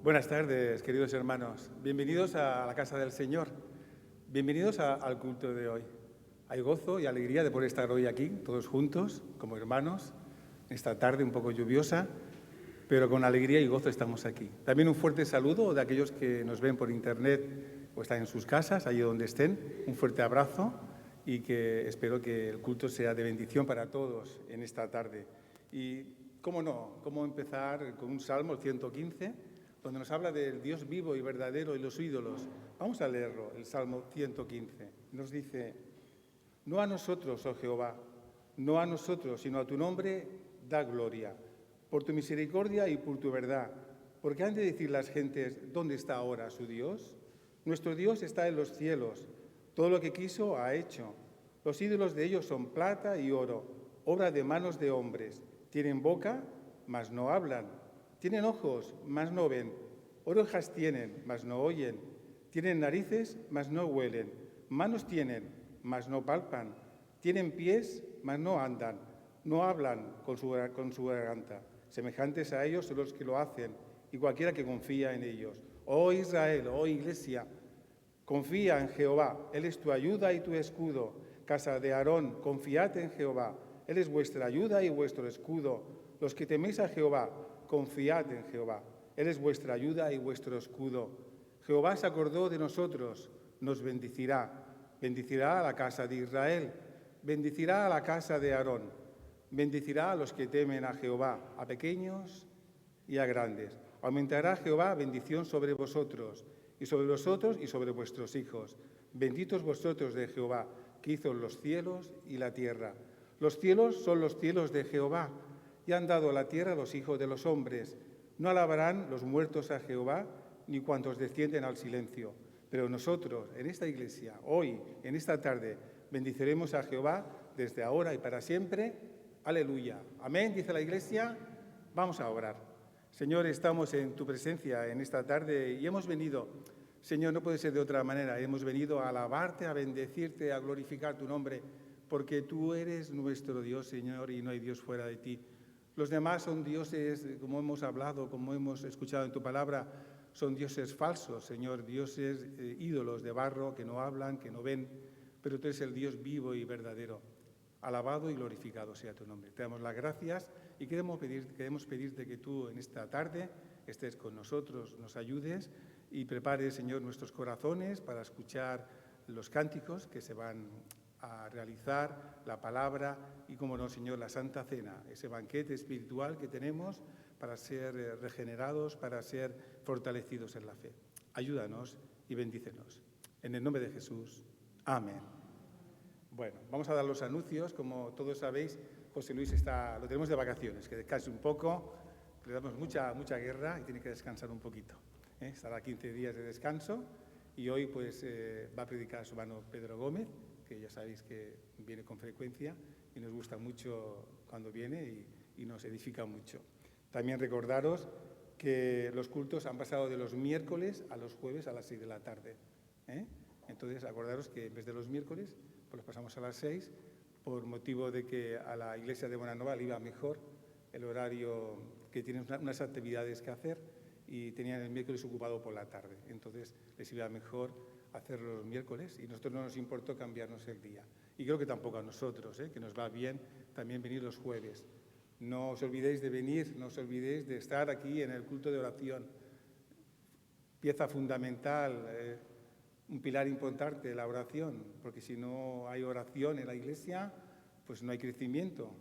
Buenas tardes, queridos hermanos. Bienvenidos a la casa del Señor. Bienvenidos al culto de hoy. Hay gozo y alegría de poder estar hoy aquí, todos juntos, como hermanos, esta tarde un poco lluviosa, pero con alegría y gozo estamos aquí. También un fuerte saludo de aquellos que nos ven por internet o están en sus casas, allí donde estén. Un fuerte abrazo y que espero que el culto sea de bendición para todos en esta tarde. Y, cómo no, cómo empezar con un salmo, el 115, donde nos habla del Dios vivo y verdadero y los ídolos. Vamos a leerlo, el Salmo 115. Nos dice: no a nosotros, oh Jehová, no a nosotros, sino a tu nombre da gloria, por tu misericordia y por tu verdad. Porque han de decir las gentes: ¿dónde está ahora su Dios? Nuestro Dios está en los cielos, todo lo que quiso ha hecho. Los ídolos de ellos son plata y oro, obra de manos de hombres. Tienen boca, mas no hablan. Tienen ojos, mas no ven. Orejas tienen, mas no oyen. Tienen narices, mas no huelen. Manos tienen, mas no palpan. Tienen pies, mas no andan. No hablan con su garganta. Semejantes a ellos son los que lo hacen, y cualquiera que confía en ellos. Oh Israel, oh Iglesia, confía en Jehová. Él es tu ayuda y tu escudo. Casa de Aarón, confiad en Jehová. Él es vuestra ayuda y vuestro escudo. Los que teméis a Jehová, confiad en Jehová. Él es vuestra ayuda y vuestro escudo. Jehová se acordó de nosotros, nos bendecirá. Bendecirá a la casa de Israel, bendecirá a la casa de Aarón. Bendecirá a los que temen a Jehová, a pequeños y a grandes. Aumentará Jehová bendición sobre vosotros y sobre vuestros hijos. Benditos vosotros de Jehová, que hizo los cielos y la tierra. Los cielos son los cielos de Jehová, y han dado la tierra a los hijos de los hombres. No alabarán los muertos a Jehová, ni cuantos descienden al silencio. Pero nosotros, en esta iglesia, hoy, en esta tarde, bendiciremos a Jehová desde ahora y para siempre. Aleluya. Amén, dice la iglesia. Vamos a orar. Señor, estamos en tu presencia en esta tarde y hemos venido, Señor, no puede ser de otra manera, hemos venido a alabarte, a bendecirte, a glorificar tu nombre, porque tú eres nuestro Dios, Señor, y no hay Dios fuera de ti. Los demás son dioses, como hemos hablado, como hemos escuchado en tu palabra, son dioses falsos, Señor, dioses ídolos de barro que no hablan, que no ven, pero tú eres el Dios vivo y verdadero. Alabado y glorificado sea tu nombre. Te damos las gracias y queremos pedirte que tú en esta tarde estés con nosotros, nos ayudes y prepares, Señor, nuestros corazones para escuchar los cánticos que se van a realizar, la palabra y, como no, Señor, la Santa Cena, ese banquete espiritual que tenemos para ser regenerados, para ser fortalecidos en la fe. Ayúdanos y bendícenos. En el nombre de Jesús. Amén. Bueno, vamos a dar los anuncios. Como todos sabéis, José Luis lo tenemos de vacaciones, que descanse un poco, le damos mucha guerra y tiene que descansar un poquito. Estará 15 días de descanso y hoy pues va a predicar su hermano Pedro Gómez, que ya sabéis que viene con frecuencia y nos gusta mucho cuando viene y nos edifica mucho. También recordaros que los cultos han pasado de los miércoles a los jueves a las 6 de la tarde. Entonces, acordaros que en vez de los miércoles, pues los pasamos a las 6, por motivo de que a la iglesia de Bonanova le iba mejor el horario, que tienen unas actividades que hacer y tenían el miércoles ocupado por la tarde. Entonces, les iba mejor hacerlo los miércoles y nosotros no nos importó cambiarnos el día. Y creo que tampoco a nosotros, que nos va bien también venir los jueves. No os olvidéis de venir, no os olvidéis de estar aquí en el culto de oración. Pieza fundamental, un pilar importante de la oración, porque si no hay oración en la iglesia, pues no hay crecimiento.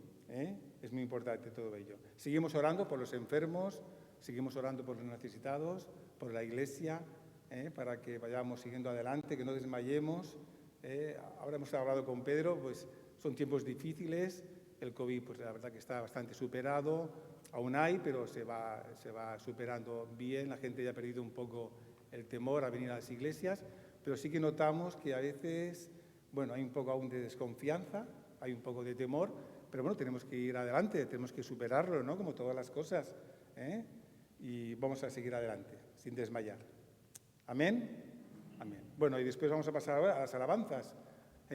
Es muy importante todo ello. Seguimos orando por los enfermos, seguimos orando por los necesitados, por la iglesia, para que vayamos siguiendo adelante, que no desmayemos. Ahora hemos hablado con Pedro, pues son tiempos difíciles, el COVID pues la verdad que está bastante superado, aún hay, pero se va superando bien, la gente ya ha perdido un poco el temor a venir a las iglesias, pero sí que notamos que a veces, bueno, hay un poco aún de desconfianza, hay un poco de temor, pero bueno, tenemos que ir adelante, tenemos que superarlo, ¿no? Como todas las cosas, y vamos a seguir adelante, sin desmayar. ¿Amén? Amén. Bueno, y después vamos a pasar ahora a las alabanzas.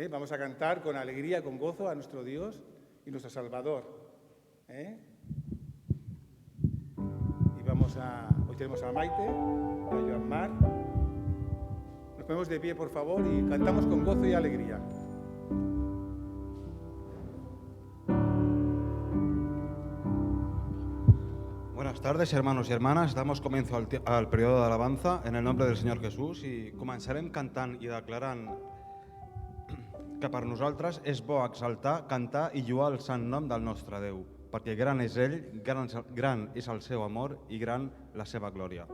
Vamos a cantar con alegría, con gozo a nuestro Dios y nuestro Salvador. Y vamos a... Hoy tenemos a Maite, a Joan Mar. Nos ponemos de pie, por favor, y cantamos con gozo y alegría. Buenas tardes, hermanos y hermanas. Damos comienzo al periodo de alabanza en el nombre del Senyor Jesús i començarem cantant i declarant que per nosaltres és bo exaltar, cantar i lluar el sant nom del nostre Déu, perquè gran és ell, gran és el seu amor i gran la seva glòria.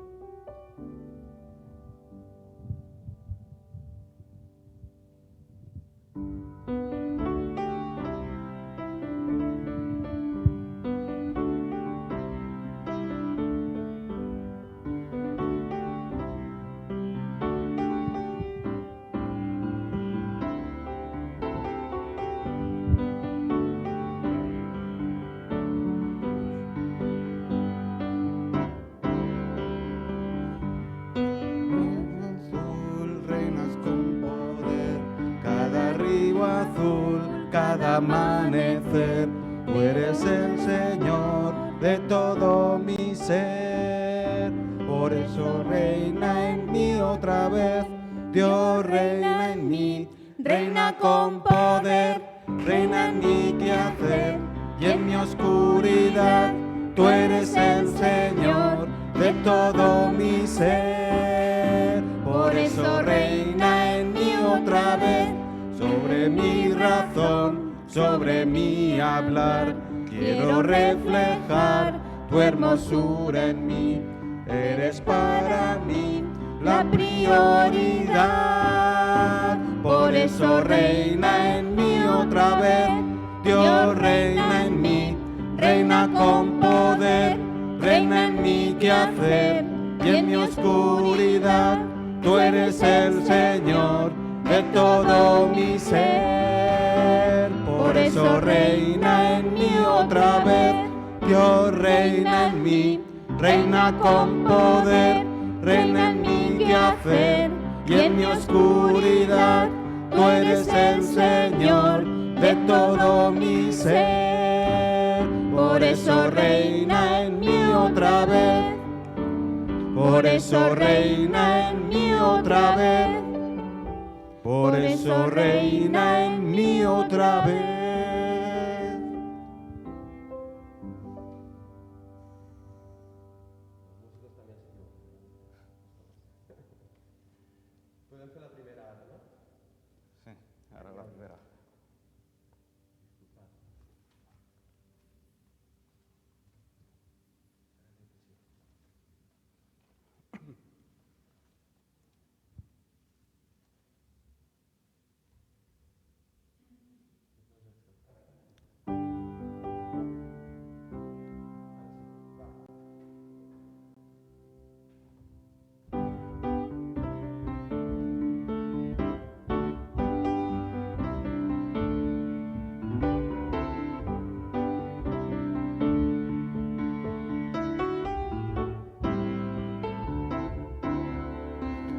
Cada amanecer, tú eres el Señor de todo mi ser. Por eso reina en mí otra vez, Dios reina en mí, reina con poder, reina en mi quehacer y en mi oscuridad. Tú eres el Señor de todo mi ser. Por eso reina en mí otra vez, sobre mi razón, sobre mi hablar, quiero reflejar tu hermosura en mí. Eres para mí la prioridad. Por eso reina en mí otra vez, Dios reina en mí, reina con poder, reina en mi quehacer y en mi oscuridad. Tú eres el Señor de todo mi ser. Por eso reina en mí otra vez, Dios reina en mí, reina con poder, reina en mi quehacer y en mi oscuridad. Tú eres el Señor de todo mi ser. Por eso reina en mí otra vez, por eso reina en mí otra vez. Por eso reina en mí otra vez. Podem fer la primera ara, no? Sí, ara la primera.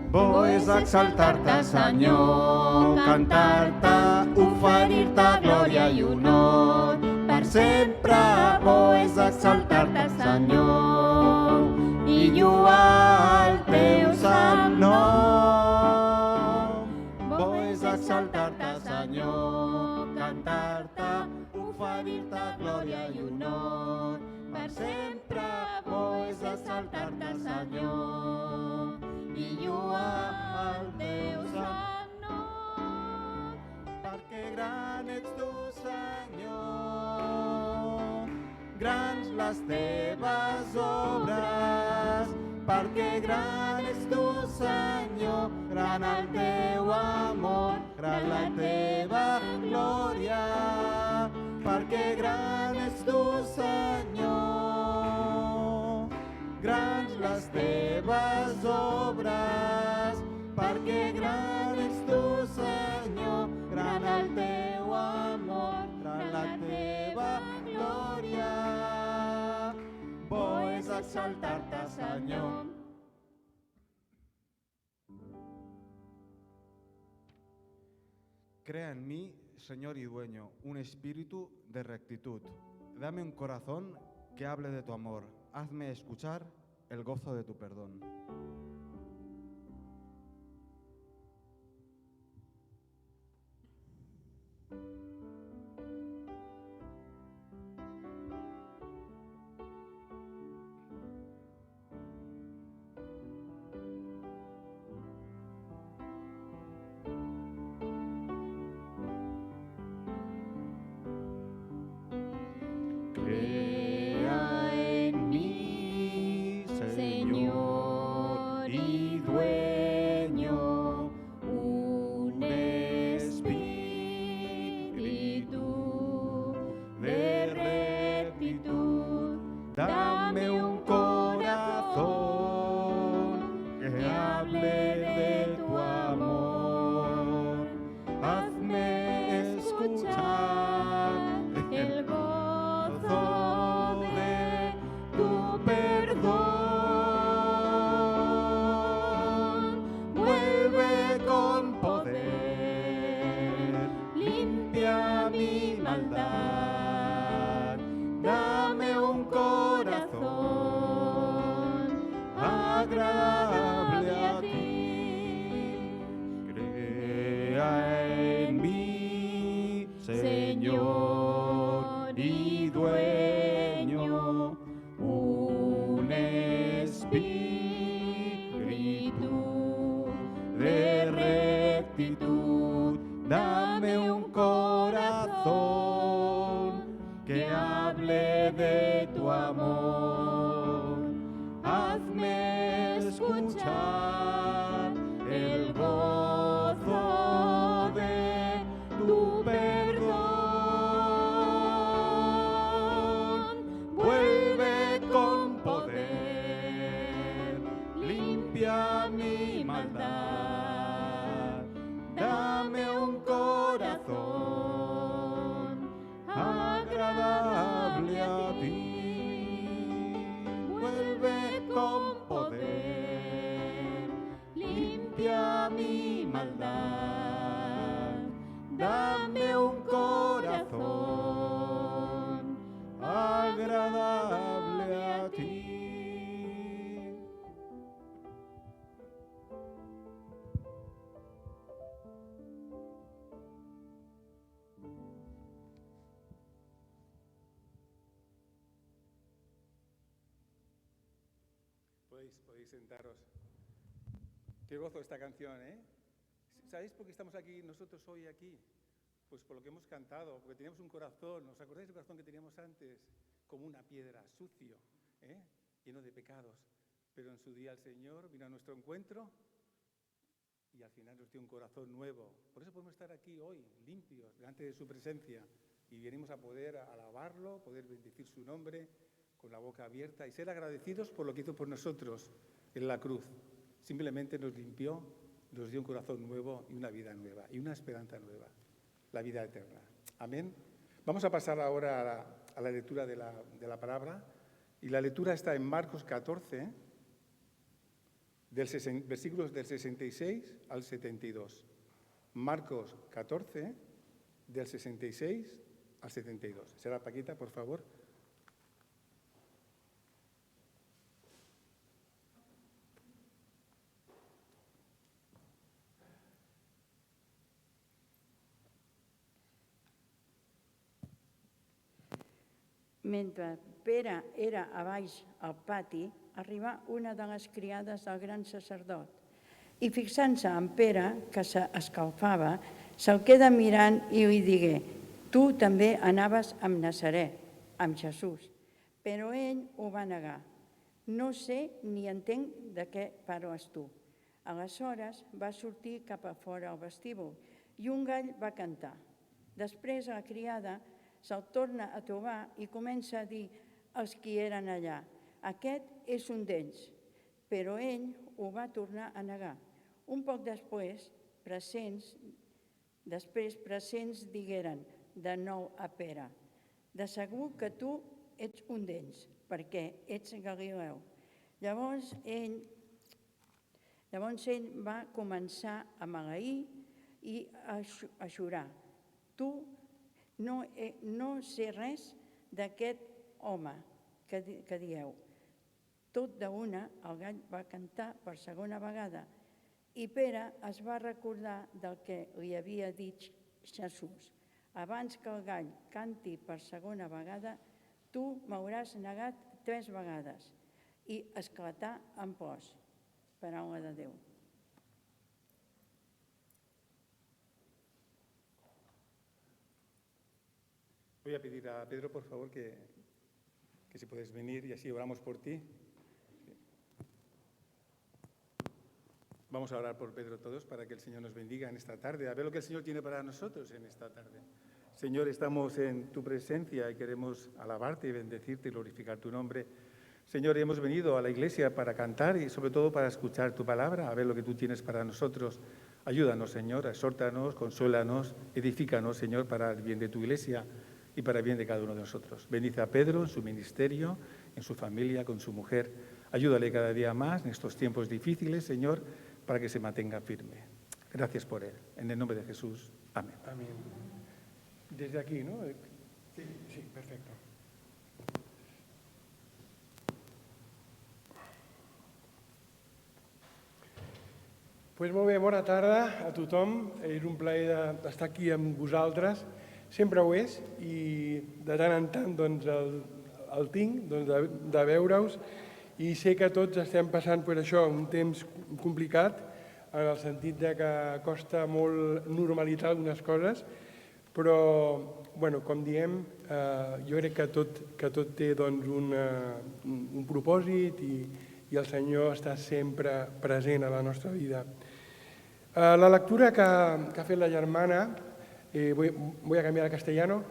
Vols exaltar-te, Senyor, cantar-te, oferir-te glòria i honor. Per sempre vols exaltar-te, Senyor, i lluar el teu sant nom. Vols exaltar-te, Senyor, cantar-te, oferir-te glòria i honor. Per sempre vols exaltar-te, Senyor, i lluar el teu sant nom. Perquè gran ets tu, Senyor, grans les teves obres. Perquè gran ets tu, Senyor, gran el teu amor, gran la teva glòria. Perquè gran ets tu, Senyor, grans les teves obres, perquè gran ets tu, Senyor, gran el teu amor, gran la teva glòria. Bo és exaltar-te, Senyor. Crea en mí, Señor y dueño, un espíritu de rectitud. Dame un corazón que hable de tu amor. Hazme escuchar el gozo de tu perdón. Crea en mí, Señor y dueño, un espíritu de rectitud. Dame un corazón que hable de tu amor. Hazme escuchar el gozo de tu perdón. Vuelve con poder, limpia mi maldad. Dame un corazón agradable a ti. Crea en mí, Señor y dueño, un espíritu de rectitud. Dame un corazón que hable de tu amor. Hazme escuchar el gozo de tu perdón. Vuelve con poder, limpia mi maldad. Dame un corazón agradable a ti. Vuelve con poder, limpia mi maldad. Dame un corazón agradable a ti. Podéis sentaros. Qué gozo esta canción, ¿eh? ¿Sabéis por qué estamos aquí nosotros hoy aquí? Pues por lo que hemos cantado, porque teníamos un corazón. ¿Os acordáis del corazón que teníamos antes? Como una piedra, sucio, lleno de pecados. Pero en su día el Señor vino a nuestro encuentro y al final nos dio un corazón nuevo. Por eso podemos estar aquí hoy, limpios, delante de su presencia. Y venimos a poder alabarlo, poder bendecir su nombre con la boca abierta y ser agradecidos por lo que hizo por nosotros en la cruz. Simplemente nos limpió, nos dio un corazón nuevo y una vida nueva y una esperanza nueva, la vida eterna. Amén. Vamos a pasar ahora a la lectura de la palabra, y la lectura está en Marcos 14, versículos del 66 al 72. Marcos 14, del 66 al 72. ¿Será Paquita, por favor? Mentre Pere era a baix al pati, arribà una de les criades del gran sacerdot i fixant-se en Pere, que s'escalfava, se'l queda mirant i li digué: «Tu també anaves amb Nazaret, amb Jesús». Però ell ho va negar. «No sé ni entenc de què parles tu». Aleshores va sortir cap a fora al vestíbul i un gall va cantar. Després la criada se'l torna a trobar i comença a dir als qui eren allà: «Aquest és un d'ells». Però ell ho va tornar a negar. Un poc després, presents digueren de nou a Pere: «De segur que tu ets un d'ells, perquè ets Galileu». Llavors ell va començar a maleir i a jurar: «Tu no sé res d'aquest home que dieu. Tot d'una, el gall va cantar per segona vegada i Pere es va recordar del que li havia dit Jesús. Abans que el gall canti per segona vegada, tu m'hauràs negat 3 vegades. I esclatà en plors. Paraula de Déu. Voy a pedir a Pedro, por favor, que si puedes venir y así oramos por ti. Vamos a orar por Pedro todos para que el Señor nos bendiga en esta tarde, a ver lo que el Señor tiene para nosotros en esta tarde. Señor, estamos en tu presencia y queremos alabarte y bendecirte y glorificar tu nombre. Señor, hemos venido a la iglesia para cantar y sobre todo para escuchar tu palabra, a ver lo que tú tienes para nosotros. Ayúdanos, Señor, exhórtanos, consuélanos, edifícanos, Señor, para el bien de tu iglesia y para el bien de cada uno de nosotros. Bendice a Pedro en su ministerio, en su familia, con su mujer. Ayúdale cada día más en estos tiempos difíciles, Señor, para que se mantenga firme. Gracias por él. En el nombre de Jesús. Amén. Amén. Desde aquí, ¿no? Sí, perfecto. Pues molt bé, bona tarda a tothom. És un plaer d'estar aquí amb vosaltres. Sempre ho és i de tant en tant doncs, el tinc de veure-us i sé que tots estem passant per això un temps complicat en el sentit de que costa molt normalitzar algunes coses, però, bueno, com diem, jo crec que tot té doncs, un propòsit i el Senyor està sempre present a la nostra vida. La lectura que ha fet la germana, voy a cambiar a castellano,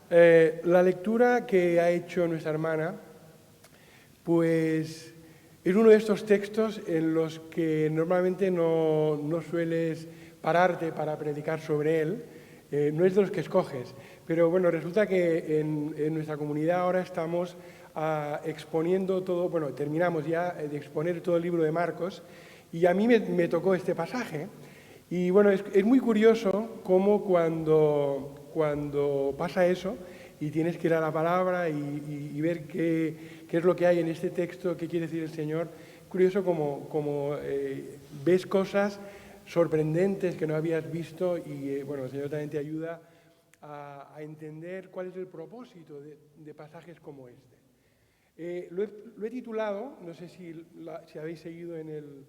la lectura que ha hecho nuestra hermana, pues es uno de estos textos en los que normalmente no sueles pararte para predicar sobre él, no es de los que escoges, pero bueno, resulta que en nuestra comunidad ahora estamos exponiendo todo, bueno, terminamos ya de exponer todo el libro de Marcos y a mí me tocó este pasaje y bueno, es muy curioso cómo cuando pasa eso y tienes que ir a la palabra y ver qué es lo que hay en este texto, qué quiere decir el Señor. Curioso como ves cosas sorprendentes que no habías visto y bueno, el Señor también te ayuda a entender cuál es el propósito de pasajes como este. Lo he titulado, no sé si habéis seguido en el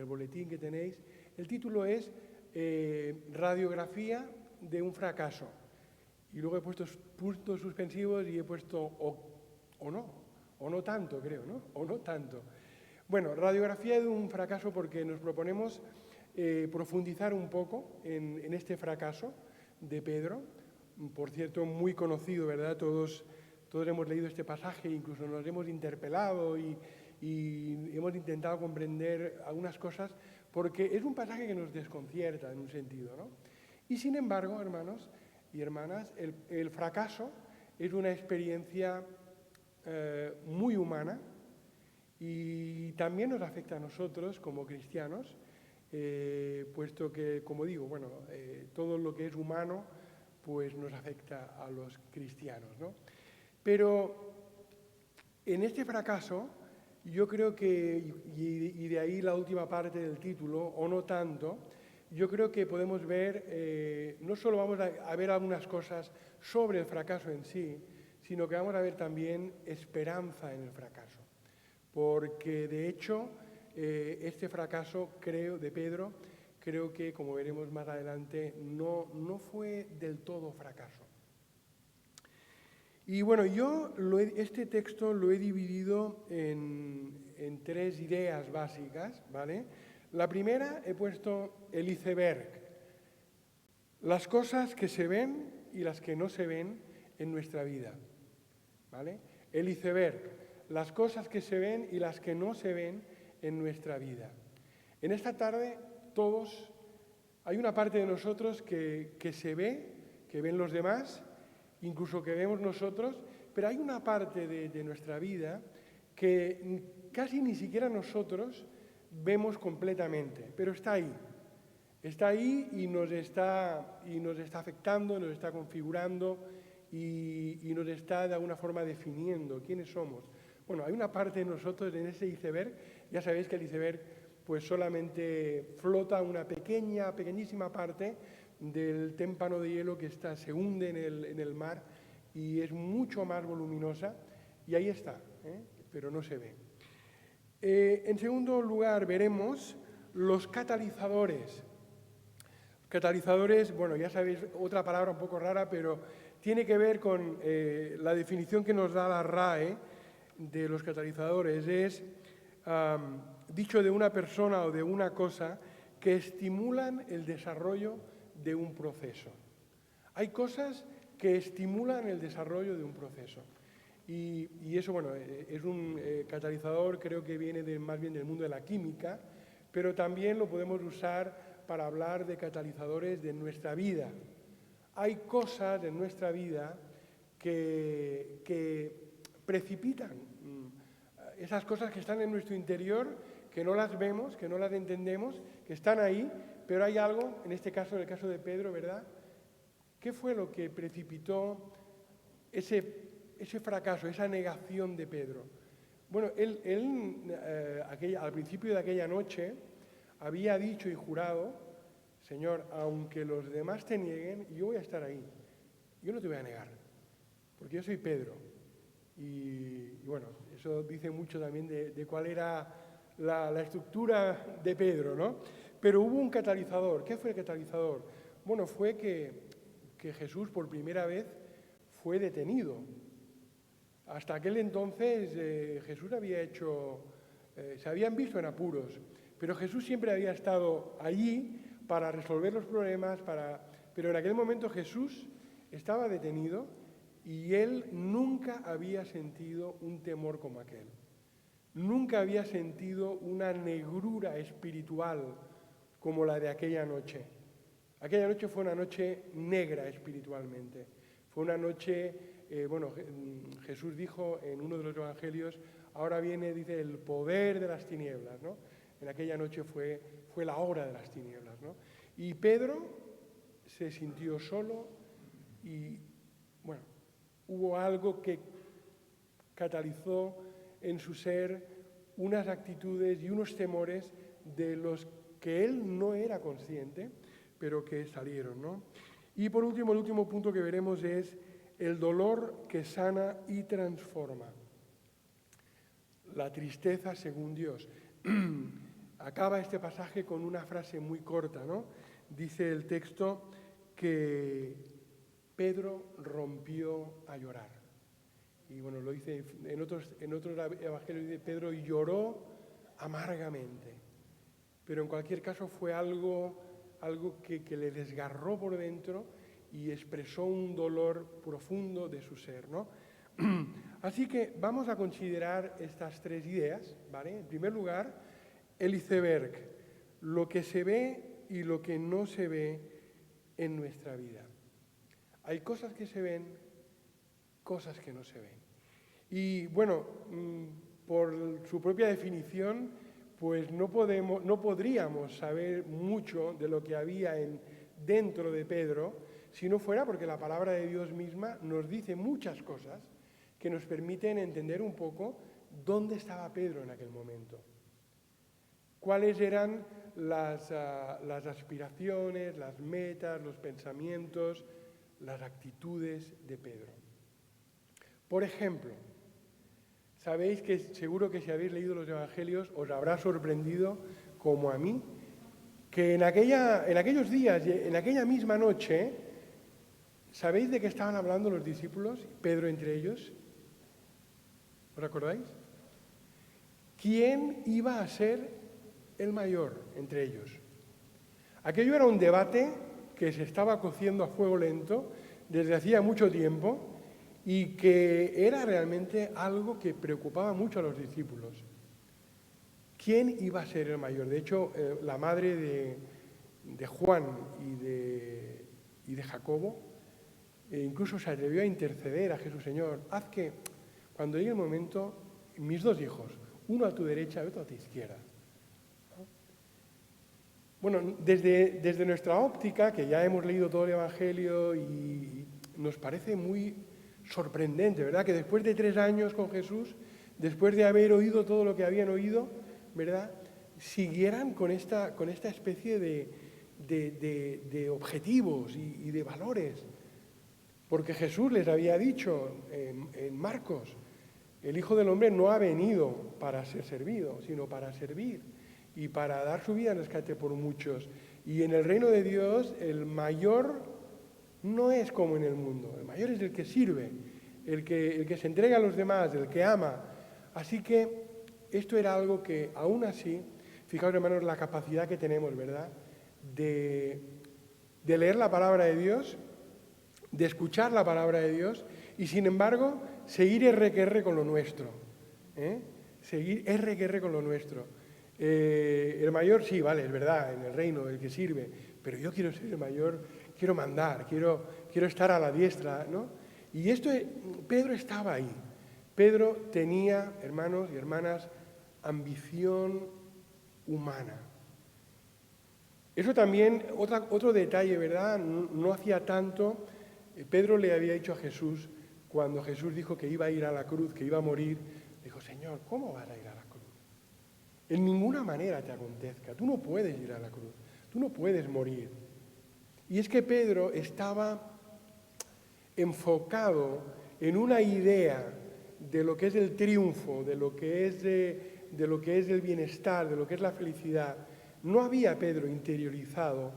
boletín que tenéis, el título es Radiografía de un fracaso. Y luego he puesto puntos suspensivos y he puesto o no tanto, creo, ¿no? O no tanto. Bueno, radiografía de un fracaso porque nos proponemos profundizar un poco en este fracaso de Pedro. Por cierto, muy conocido, ¿verdad? Todos hemos leído este pasaje, incluso nos hemos interpelado y hemos intentado comprender algunas cosas porque es un pasaje que nos desconcierta en un sentido, ¿no? Y sin embargo, hermanos y hermanas, el fracaso es una experiencia muy humana y también nos afecta a nosotros como cristianos, puesto que, como digo, bueno, todo lo que es humano pues nos afecta a los cristianos, ¿no? Pero en este fracaso yo creo que, y de ahí la última parte del título, o no tanto, yo creo que podemos ver, no solo vamos a ver algunas cosas sobre el fracaso en sí, sino que vamos a ver también esperanza en el fracaso. Porque de hecho, este fracaso, creo, de Pedro, creo que, como veremos más adelante, no fue del todo fracaso. Y bueno, yo este texto lo he dividido en 3 ideas básicas, ¿vale? La primera he puesto el iceberg, las cosas que se ven y las que no se ven en nuestra vida, ¿vale? El iceberg, las cosas que se ven y las que no se ven en nuestra vida. En esta tarde todos, hay una parte de nosotros que se ve, que ven los demás, incluso que vemos nosotros, pero hay una parte de nuestra vida que casi ni siquiera nosotros vemos completamente, pero está ahí y nos está afectando, nos está configurando y nos está de alguna forma definiendo quiénes somos. Bueno, hay una parte de nosotros en ese iceberg, ya sabéis que el iceberg pues solamente flota una pequeñísima parte del témpano de hielo que se hunde en el mar y es mucho más voluminosa, y ahí está, pero no se ve. En segundo lugar veremos los catalizadores. Catalizadores, bueno, ya sabéis, otra palabra un poco rara, pero tiene que ver con la definición que nos da la RAE de los catalizadores. Es dicho de una persona o de una cosa que estimulan el desarrollo de un proceso. Hay cosas que estimulan el desarrollo de un proceso. Y eso, bueno, es un catalizador, creo que viene más bien del mundo de la química, pero también lo podemos usar para hablar de catalizadores de nuestra vida. Hay cosas en nuestra vida que precipitan esas cosas que están en nuestro interior, que no las vemos, que no las entendemos, que están ahí, pero hay algo, en este caso, en el caso de Pedro, ¿verdad? ¿Qué fue lo que precipitó ese fracaso, esa negación de Pedro? Bueno, él al principio de aquella noche había dicho y jurado: Señor, aunque los demás te nieguen, yo voy a estar ahí. Yo no te voy a negar, porque yo soy Pedro. Y bueno, eso dice mucho también de cuál era la estructura de Pedro, ¿no? Pero hubo un catalizador. ¿Qué fue el catalizador? Bueno, fue que Jesús por primera vez fue detenido. Hasta aquel entonces Jesús había se habían visto en apuros, pero Jesús siempre había estado allí para resolver los problemas, pero en aquel momento Jesús estaba detenido y él nunca había sentido un temor como aquel. Nunca había sentido una negrura espiritual como la de aquella noche. Aquella noche fue una noche negra espiritualmente. Fue una noche, Jesús dijo en uno de los evangelios: ahora viene, dice, el poder de las tinieblas, ¿no? En aquella noche fue la hora de las tinieblas, ¿no? Y Pedro se sintió solo y, bueno, hubo algo que catalizó en su ser unas actitudes y unos temores de los que él no era consciente, pero que salieron, ¿no? Y por último, el último punto que veremos es el dolor que sana y transforma. La tristeza según Dios. Acaba este pasaje con una frase muy corta, ¿no? Dice el texto que Pedro rompió a llorar. Y bueno, lo dice en otros evangelios, dice Pedro lloró amargamente. Pero en cualquier caso fue algo que le desgarró por dentro y expresó un dolor profundo de su ser, ¿no? Así que vamos a considerar estas tres ideas, ¿vale? En primer lugar, el iceberg, lo que se ve y lo que no se ve en nuestra vida. Hay cosas que se ven, cosas que no se ven. Y bueno, por su propia definición, pues no podríamos saber mucho de lo que había dentro de Pedro si no fuera porque la palabra de Dios misma nos dice muchas cosas que nos permiten entender un poco dónde estaba Pedro en aquel momento. Cuáles eran las aspiraciones, las metas, los pensamientos, las actitudes de Pedro. Por ejemplo, sabéis que seguro que si habéis leído los evangelios os habrá sorprendido, como a mí, que en aquellos días, en aquella misma noche, ¿sabéis de qué estaban hablando los discípulos, Pedro entre ellos? ¿Os acordáis? ¿Quién iba a ser el mayor entre ellos? Aquello era un debate que se estaba cociendo a fuego lento desde hacía mucho tiempo y que era realmente algo que preocupaba mucho a los discípulos. ¿Quién iba a ser el mayor? De hecho, la madre de Juan y de Jacobo incluso se atrevió a interceder a Jesús: Señor, haz que cuando llegue el momento, mis dos hijos, uno a tu derecha y otro a tu izquierda. Bueno, desde nuestra óptica, que ya hemos leído todo el Evangelio y nos parece muy sorprendente, ¿verdad? Que después de 3 años con Jesús, después de haber oído todo lo que habían oído, ¿verdad?, siguieran con esta especie de objetivos y de valores. Porque Jesús les había dicho en Marcos, el Hijo del Hombre no ha venido para ser servido, sino para servir y para dar su vida en rescate por muchos. Y en el reino de Dios el mayor no es como en el mundo, el mayor es el que sirve, el que se entrega a los demás, el que ama. Así que esto era algo que aún así, fijaos hermanos la capacidad que tenemos, ¿verdad?, de leer la palabra de Dios, de escuchar la palabra de Dios y sin embargo seguir R con lo nuestro, seguir R con lo nuestro. El mayor sí, vale, es verdad, en el reino, el que sirve, pero yo quiero ser el mayor, quiero mandar, quiero estar a la diestra, ¿no? Y Pedro estaba ahí. Pedro tenía, hermanos y hermanas, ambición humana. Eso también, otro detalle, ¿verdad? No hacía tanto. Pedro le había dicho a Jesús, cuando Jesús dijo que iba a ir a la cruz, que iba a morir, dijo, Señor, ¿cómo vas a ir a la cruz? En ninguna manera te acontezca, tú no puedes ir a la cruz, tú no puedes morir. Y es que Pedro estaba enfocado en una idea de lo que es el triunfo, de lo que es el bienestar, de lo que es la felicidad. No había Pedro interiorizado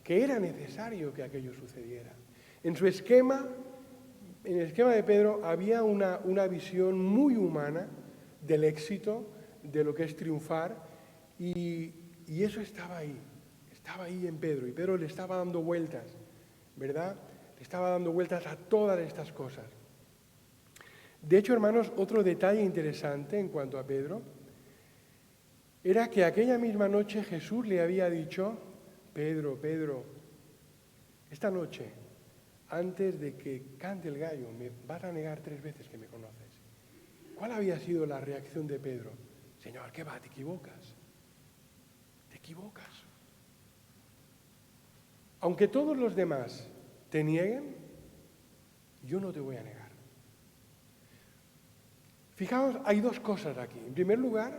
que era necesario que aquello sucediera. En el esquema de Pedro había una visión muy humana del éxito, de lo que es triunfar, y eso estaba ahí en Pedro, y Pedro le estaba dando vueltas, ¿verdad? Le estaba dando vueltas a todas estas cosas. De hecho, hermanos, otro detalle interesante en cuanto a Pedro era que aquella misma noche Jesús le había dicho, Pedro, esta noche, antes de que cante el gallo, me vas a negar 3 veces que me conoces. ¿Cuál había sido la reacción de Pedro? Señor, ¿qué va? ¿Te equivocas? ¿Te equivocas? Aunque todos los demás te nieguen, yo no te voy a negar. Fijaos, hay 2 cosas aquí. En primer lugar,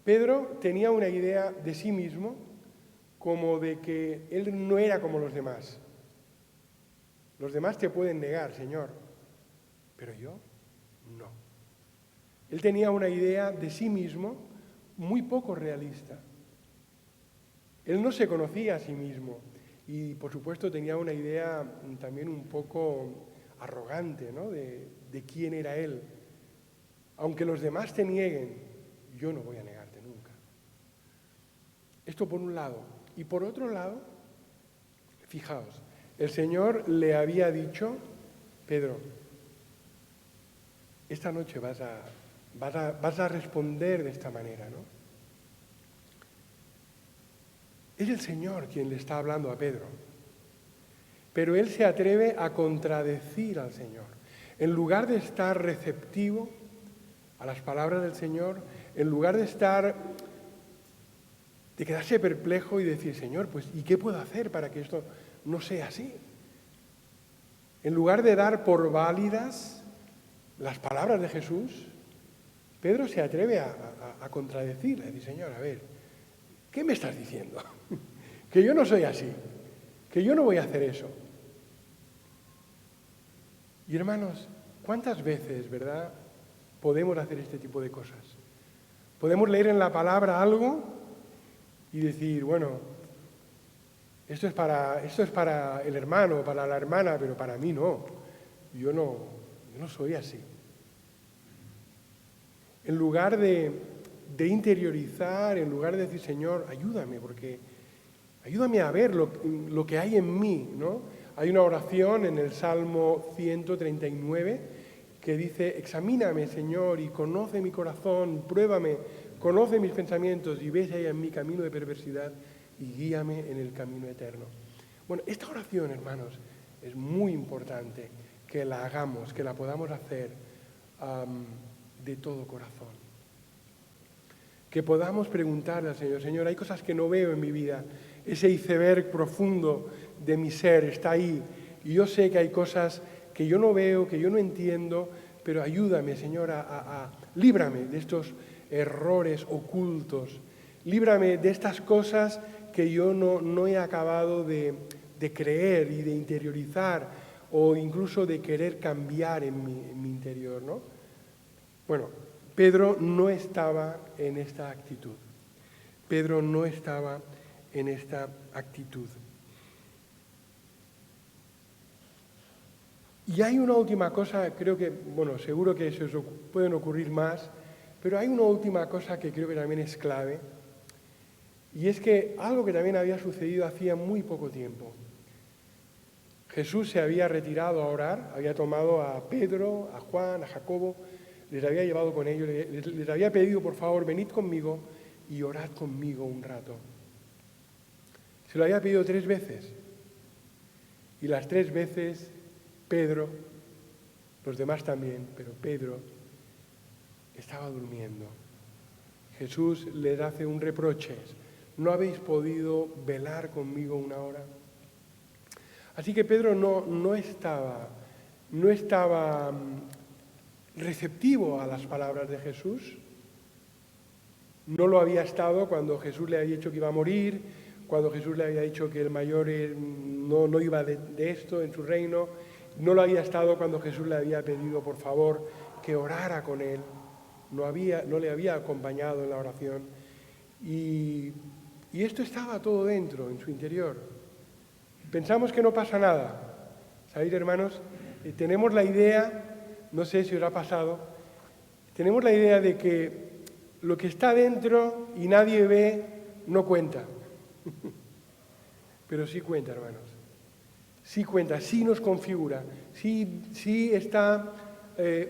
Pedro tenía una idea de sí mismo como de que él no era como los demás. Los demás te pueden negar, Señor, pero yo no. Él tenía una idea de sí mismo muy poco realista. Él no se conocía a sí mismo y, por supuesto, tenía una idea también un poco arrogante, ¿no?, de quién era él. Aunque los demás te nieguen, yo no voy a negarte nunca. Esto por un lado. Y por otro lado, fijaos, el Señor le había dicho, Pedro, esta noche vas a responder de esta manera, ¿no? Es el Señor quien le está hablando a Pedro. Pero él se atreve a contradecir al Señor. En lugar de estar receptivo a las palabras del Señor, en lugar de quedarse perplejo y decir, Señor, pues, ¿y qué puedo hacer para que esto no sea así? En lugar de dar por válidas las palabras de Jesús, Pedro se atreve a contradecirle, a decir, Señor, a ver, ¿qué me estás diciendo? Que yo no soy así, que yo no voy a hacer eso. Y hermanos, ¿cuántas veces, verdad, podemos hacer este tipo de cosas? Podemos leer en la palabra algo y decir, bueno, esto es para el hermano, para la hermana, pero para mí no. Yo no soy así. En lugar de interiorizar, en lugar de decir, Señor, ayúdame, ayúdame a ver lo que hay en mí, ¿no? Hay una oración en el Salmo 139 que dice, examíname, Señor, y conoce mi corazón, pruébame, conoce mis pensamientos y ve si hay en mi camino de perversidad y guíame en el camino eterno. Bueno, esta oración, hermanos, es muy importante que la hagamos, que la podamos hacer de todo corazón. Que podamos preguntarle al Señor, Señor, hay cosas que no veo en mi vida, ese iceberg profundo de mi ser está ahí, y yo sé que hay cosas que yo no veo, que yo no entiendo, pero ayúdame, Señor, a líbrame de estos errores ocultos, líbrame de estas cosas que yo no he acabado de creer y de interiorizar o incluso de querer cambiar en mi interior, ¿no? Bueno, Pedro no estaba en esta actitud. Pedro no estaba en esta actitud. Y hay una última cosa, creo que, bueno, seguro que se os pueden ocurrir más, pero hay una última cosa que creo que también es clave, y es que algo que también había sucedido hacía muy poco tiempo. Jesús se había retirado a orar, había tomado a Pedro, a Juan, a Jacobo, les había llevado con ellos, les había pedido, por favor, venid conmigo y orad conmigo un rato. Se lo había pedido 3 veces, y las 3 veces Pedro, los demás también, pero Pedro estaba durmiendo. Jesús les hace un reproche: ¿no habéis podido velar conmigo una hora? Así que Pedro no estaba receptivo a las palabras de Jesús. No lo había estado cuando Jesús le había dicho que iba a morir, cuando Jesús le había dicho que el mayor no iba de esto en su reino. No lo había estado cuando Jesús le había pedido, por favor, que orara con él. No le había acompañado en la oración. Y esto estaba todo dentro, en su interior. Pensamos que no pasa nada. ¿Sabéis, hermanos? Tenemos la idea, no sé si os ha pasado, tenemos la idea de que lo que está dentro y nadie ve no cuenta. Pero sí cuenta, hermanos. Sí cuenta, sí nos configura, sí está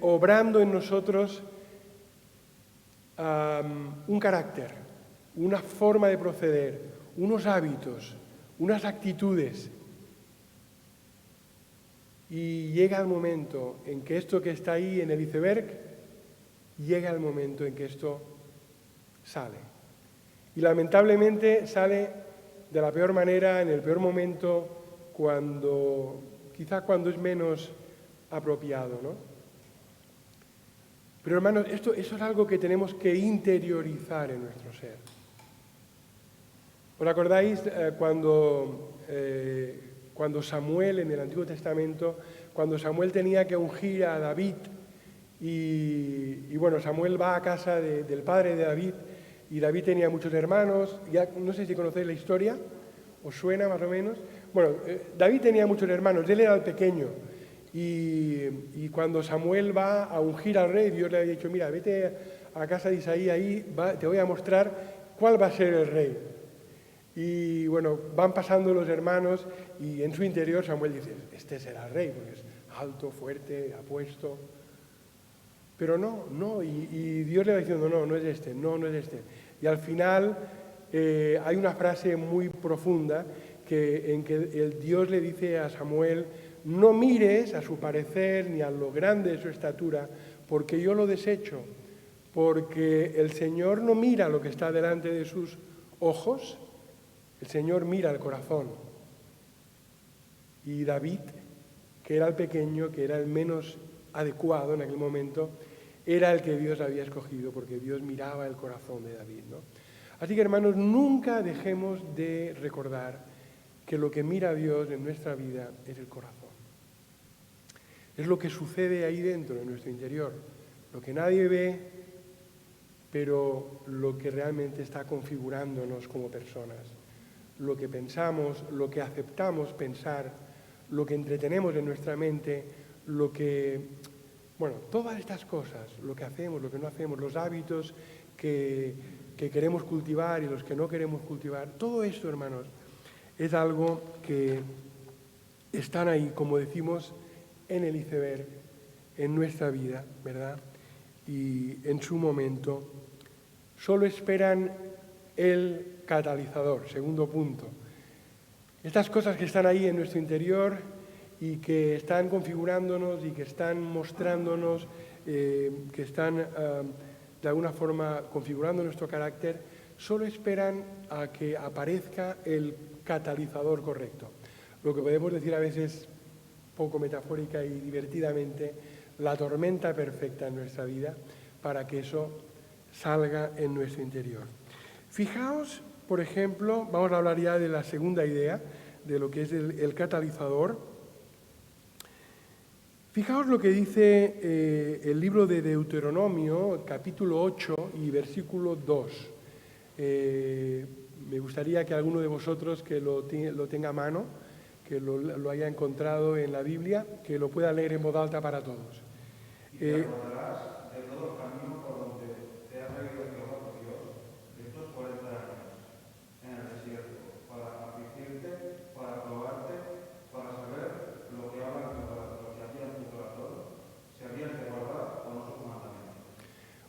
obrando en nosotros un carácter, una forma de proceder, unos hábitos, unas actitudes. Y llega el momento en que esto que está ahí en el iceberg, llega el momento en que esto sale. Y lamentablemente sale de la peor manera, en el peor momento, quizá cuando es menos apropiado, ¿no? Pero hermanos, eso es algo que tenemos que interiorizar en nuestro ser. ¿Os acordáis cuando Samuel en el Antiguo Testamento, cuando Samuel tenía que ungir a David y bueno, Samuel va a casa del padre de David y David tenía muchos hermanos, ya no sé si conocéis la historia, ¿os suena más o menos? Bueno, David tenía muchos hermanos, él era el pequeño y cuando Samuel va a ungir al rey, Dios le había dicho, mira, vete a casa de Isaí, ahí te voy a mostrar cuál va a ser el rey. Y bueno, van pasando los hermanos y en su interior Samuel dice, este será el rey, porque es alto, fuerte, apuesto. Pero no, y Dios le va diciendo, no es este, no es este. Y al final hay una frase muy profunda en que el Dios le dice a Samuel, no mires a su parecer ni a lo grande de su estatura, porque yo lo desecho, porque el Señor no mira lo que está delante de sus ojos, el Señor mira el corazón. Y David, que era el pequeño, que era el menos adecuado en aquel momento, era el que Dios había escogido, porque Dios miraba el corazón de David, ¿no? Así que, hermanos, nunca dejemos de recordar que lo que mira Dios en nuestra vida es el corazón. Es lo que sucede ahí dentro, en nuestro interior. Lo que nadie ve, pero lo que realmente está configurándonos como personas. Lo que pensamos, lo que aceptamos pensar, lo que entretenemos en nuestra mente, todas estas cosas, lo que hacemos, lo que no hacemos, los hábitos que queremos cultivar y los que no queremos cultivar, todo esto, hermanos, es algo que están ahí, como decimos, en el iceberg, en nuestra vida, ¿verdad? Y en su momento solo esperan el catalizador, segundo punto. Estas cosas que están ahí en nuestro interior y que están configurándonos y que están mostrándonos, que están de alguna forma configurando nuestro carácter, solo esperan a que aparezca el catalizador correcto. Lo que podemos decir a veces, poco metafórica y divertidamente, la tormenta perfecta en nuestra vida, para que eso salga en nuestro interior. Fijaos, por ejemplo, vamos a hablar ya de la segunda idea, de lo que es el catalizador. Fijaos lo que dice el libro de Deuteronomio, capítulo 8 y versículo 2. Me gustaría que alguno de vosotros que lo tenga a mano, que lo haya encontrado en la Biblia, que lo pueda leer en voz alta para todos. Y te acordarás de todo el camino por donde te ha traído Jehová tu Dios estos 40 años en el desierto, para afligirte, para probarte, para saber lo que había en tu corazón, si habías de guardar o no sus mandamientos.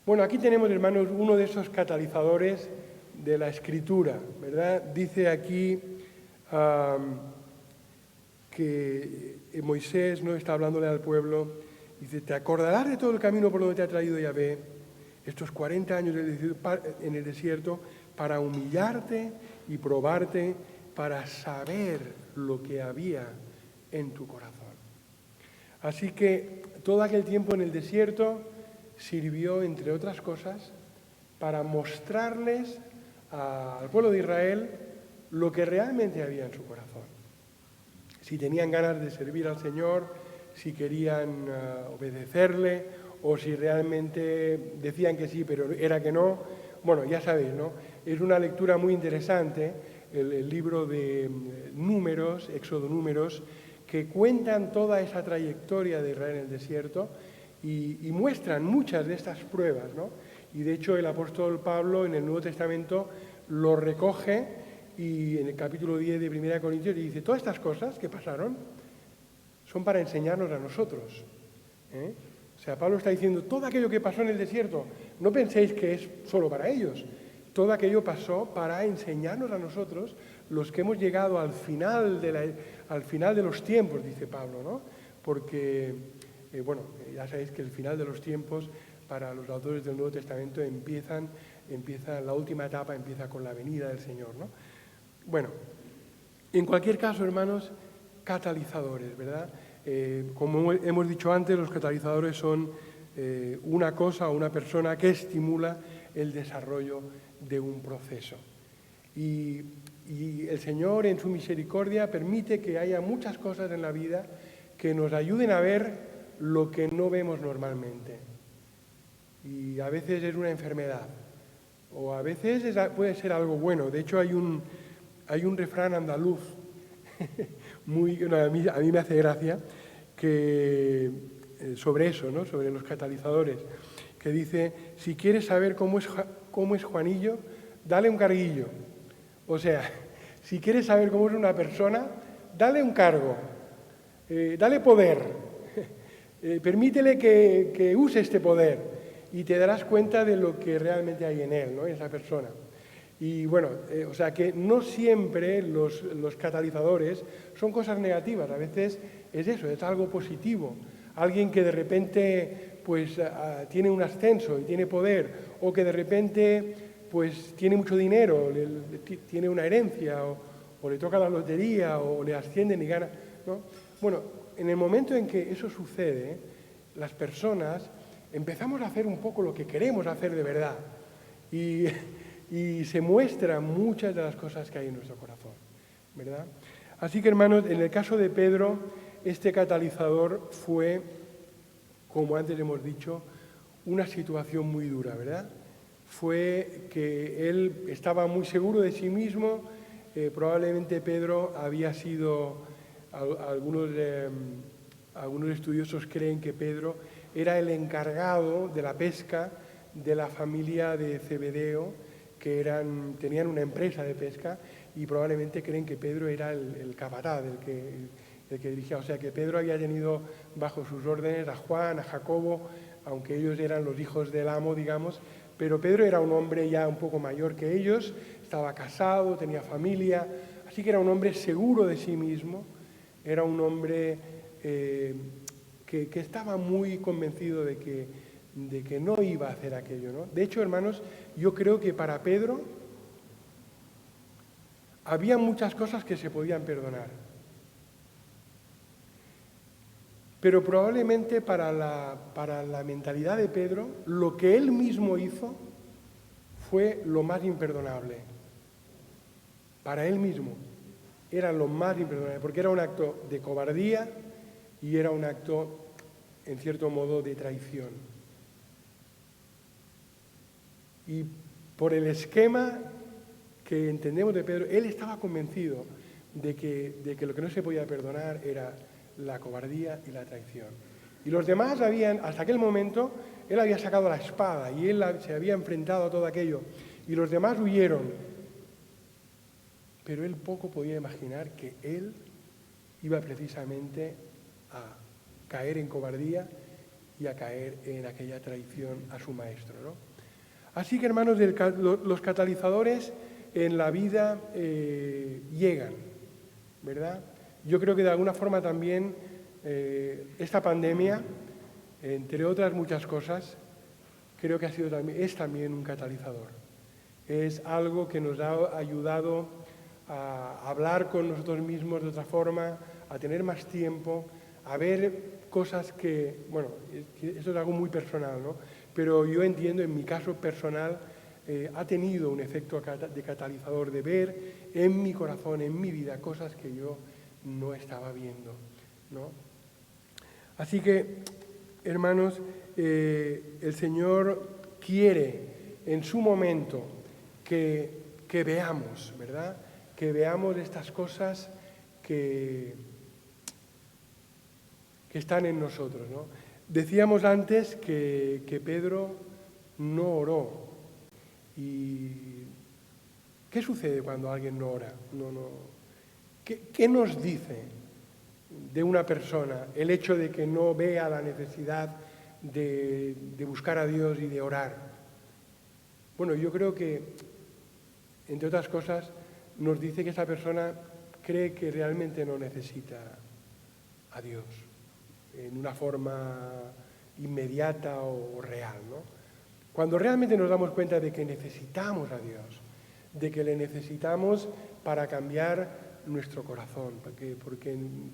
Bueno, aquí tenemos, hermanos, uno de esos catalizadores de la Escritura, ¿verdad? Dice aquí que Moisés no está hablándole al pueblo, dice, te acordarás de todo el camino por donde te ha traído Yahvé estos 40 años en el desierto para humillarte y probarte, para saber lo que había en tu corazón. Así que todo aquel tiempo en el desierto sirvió, entre otras cosas, para mostrarles al pueblo de Israel lo que realmente había en su corazón. Si tenían ganas de servir al Señor, si querían obedecerle, o si realmente decían que sí, pero era que no. Bueno, ya sabéis, ¿no? Es una lectura muy interesante, el libro de Números, Éxodo Números, que cuentan toda esa trayectoria de Israel en el desierto y muestran muchas de estas pruebas, ¿no? Y de hecho el apóstol Pablo en el Nuevo Testamento lo recoge y en el capítulo 10 de 1 Corintios dice, todas estas cosas que pasaron son para enseñarnos a nosotros. O sea, Pablo está diciendo, todo aquello que pasó en el desierto, no penséis que es solo para ellos. Todo aquello pasó para enseñarnos a nosotros, los que hemos llegado al final de los tiempos, dice Pablo, ¿no? Porque, bueno, ya sabéis que el final de los tiempos para los autores del Nuevo Testamento empieza la última etapa, empieza con la venida del Señor, ¿no? Bueno, en cualquier caso, hermanos, catalizadores, ¿verdad? Como hemos dicho antes, los catalizadores son una cosa o una persona que estimula el desarrollo de un proceso. Y el Señor, en su misericordia, permite que haya muchas cosas en la vida que nos ayuden a ver lo que no vemos normalmente. Y a veces es una enfermedad, o a veces puede ser algo bueno. De hecho, hay un refrán andaluz a mí me hace gracia, sobre eso, ¿no? Sobre los catalizadores, que dice, si quieres saber cómo es Juanillo, dale un carguillo. O sea, si quieres saber cómo es una persona, dale un cargo, dale poder, permítele que use este poder y te darás cuenta de lo que realmente hay en él, ¿no? En esa persona. Y bueno, o sea que no siempre los catalizadores son cosas negativas, a veces es eso, es algo positivo. Alguien que de repente pues tiene un ascenso y tiene poder, o que de repente pues tiene mucho dinero, tiene una herencia, o le toca la lotería, o le ascienden y gana, ¿no? Bueno, en el momento en que eso sucede, las personas empezamos a hacer un poco lo que queremos hacer de verdad. Y se muestran muchas de las cosas que hay en nuestro corazón, ¿verdad? Así que, hermanos, en el caso de Pedro, este catalizador fue, como antes hemos dicho, una situación muy dura, ¿verdad? Fue que él estaba muy seguro de sí mismo, probablemente Pedro había sido, algunos estudiosos creen que Pedro era el encargado de la pesca de la familia de Zebedeo, que tenían una empresa de pesca, y probablemente creen que Pedro era el capataz, el que dirigía. O sea, que Pedro había tenido bajo sus órdenes a Juan, a Jacobo, aunque ellos eran los hijos del amo, digamos, pero Pedro era un hombre ya un poco mayor que ellos, estaba casado, tenía familia, así que era un hombre seguro de sí mismo, era un hombre que estaba muy convencido de que no iba a hacer aquello, ¿no? De hecho, hermanos, yo creo que para Pedro había muchas cosas que se podían perdonar. Pero probablemente para la mentalidad de Pedro, lo que él mismo hizo fue lo más imperdonable. Para él mismo era lo más imperdonable, porque era un acto de cobardía y era un acto, en cierto modo, de traición. Y por el esquema que entendemos de Pedro, él estaba convencido de que lo que no se podía perdonar era la cobardía y la traición. Y los demás hasta aquel momento, él había sacado la espada y él se había enfrentado a todo aquello. Y los demás huyeron. Pero él poco podía imaginar que él iba precisamente a caer en cobardía y a caer en aquella traición a su maestro, ¿no? Así que, hermanos, los catalizadores en la vida llegan, ¿verdad? Yo creo que de alguna forma también esta pandemia, entre otras muchas cosas, creo que es también un catalizador. Es algo que nos ha ayudado a hablar con nosotros mismos de otra forma, a tener más tiempo, a ver cosas que, bueno, esto es algo muy personal, ¿no? Pero yo entiendo, en mi caso personal, ha tenido un efecto de catalizador, de ver en mi corazón, en mi vida, cosas que yo no estaba viendo, ¿no? Así que, hermanos, el Señor quiere en su momento que veamos, ¿verdad? Que veamos estas cosas que están en nosotros, ¿no? Decíamos antes que Pedro no oró. ¿Y qué sucede cuando alguien no ora? ¿Qué nos dice de una persona el hecho de que no vea la necesidad de buscar a Dios y de orar? Bueno, yo creo que, entre otras cosas, nos dice que esa persona cree que realmente no necesita a Dios en una forma inmediata o real, ¿no? Cuando realmente nos damos cuenta de que necesitamos a Dios, de que le necesitamos para cambiar nuestro corazón, porque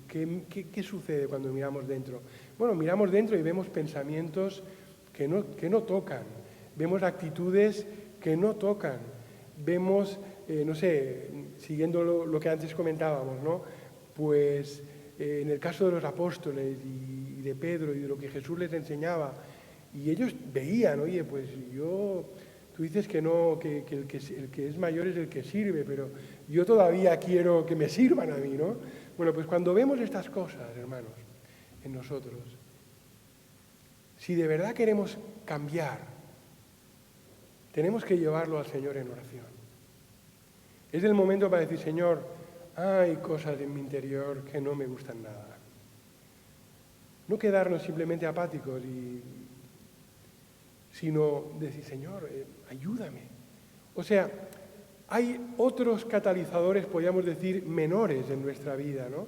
¿qué sucede cuando miramos dentro? Bueno, miramos dentro y vemos pensamientos que no tocan, vemos actitudes que no tocan, vemos, no sé, siguiendo lo que antes comentábamos, ¿no? Pues en el caso de los apóstoles y de Pedro y de lo que Jesús les enseñaba, y ellos veían, oye, pues tú dices que no, que el que es mayor es el que sirve, pero yo todavía quiero que me sirvan a mí, ¿no? Bueno, pues cuando vemos estas cosas, hermanos, en nosotros, si de verdad queremos cambiar, tenemos que llevarlo al Señor en oración. Es el momento para decir, Señor, hay cosas en mi interior que no me gustan nada. No quedarnos simplemente apáticos, sino decir, Señor, ayúdame. O sea, hay otros catalizadores, podríamos decir, menores en nuestra vida, ¿no?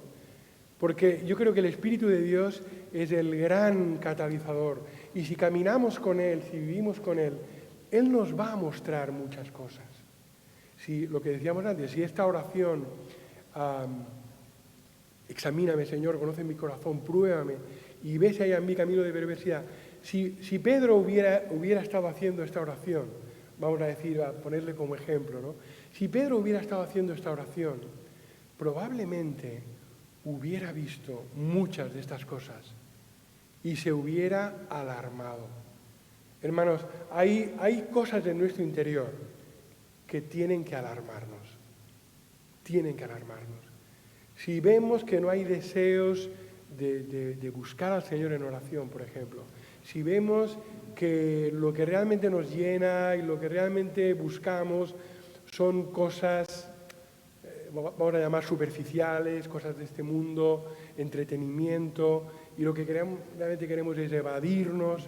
Porque yo creo que el Espíritu de Dios es el gran catalizador. Y si caminamos con Él, si vivimos con Él, Él nos va a mostrar muchas cosas. Si lo que decíamos antes, si esta oración, examíname, Señor, conoce mi corazón, pruébame, y ves si hay en mí camino de perversidad. Si Pedro hubiera estado haciendo esta oración, vamos a decir, a ponerle como ejemplo, ¿no? Si Pedro hubiera estado haciendo esta oración, probablemente hubiera visto muchas de estas cosas y se hubiera alarmado. Hermanos, hay cosas en nuestro interior que tienen que alarmarnos. Tienen que alarmarnos. Si vemos que no hay deseos de buscar al Señor en oración, por ejemplo, si vemos que lo que realmente nos llena y lo que realmente buscamos son cosas, vamos a llamar superficiales, cosas de este mundo, entretenimiento, y lo que realmente queremos es evadirnos,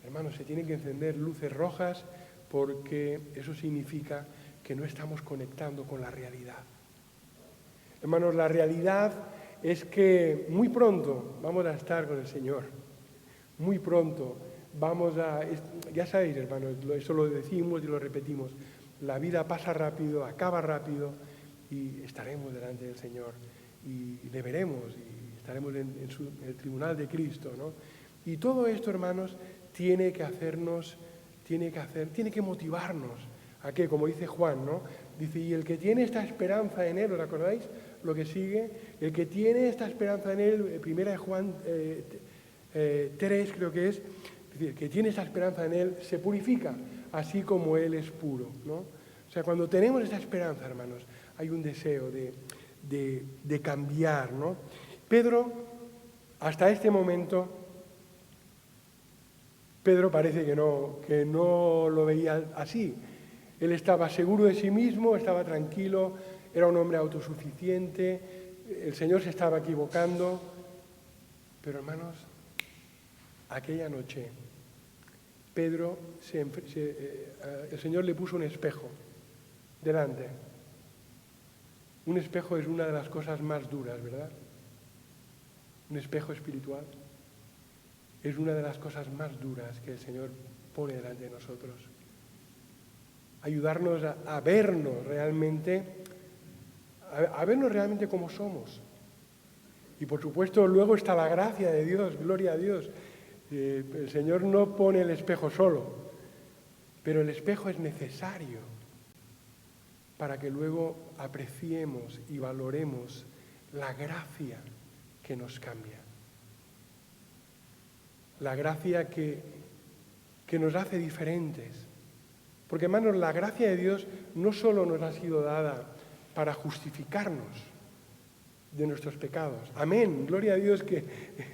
hermanos, se tienen que encender luces rojas porque eso significa que no estamos conectando con la realidad. Hermanos, la realidad es que muy pronto vamos a estar con el Señor. Muy pronto ya sabéis, hermanos, eso lo decimos y lo repetimos, la vida pasa rápido, acaba rápido y estaremos delante del Señor y le veremos y estaremos en el tribunal de Cristo, ¿no? Y todo esto, hermanos, tiene que motivarnos. ¿A qué? Como dice Juan, ¿no? Dice, y el que tiene esta esperanza en Él, ¿os acordáis lo que sigue? El que tiene esta esperanza en Él, primera de Juan 3 creo que es decir, el que tiene esta esperanza en Él se purifica, así como Él es puro, ¿no? O sea, cuando tenemos esta esperanza, hermanos, hay un deseo de cambiar, ¿no? Pedro, hasta este momento, Pedro parece que no lo veía así. Él estaba seguro de sí mismo, estaba tranquilo, era un hombre autosuficiente, el Señor se estaba equivocando. Pero, hermanos, aquella noche, Pedro, el Señor le puso un espejo delante. Un espejo es una de las cosas más duras, ¿verdad? Un espejo espiritual es una de las cosas más duras que el Señor pone delante de nosotros. Ayudarnos a vernos realmente, como somos. Y por supuesto luego está la gracia de Dios, gloria a Dios. El Señor no pone el espejo solo, pero el espejo es necesario para que luego apreciemos y valoremos la gracia que nos cambia. La gracia que nos hace diferentes. Porque, hermanos, la gracia de Dios no solo nos ha sido dada para justificarnos de nuestros pecados. Amén, gloria a Dios que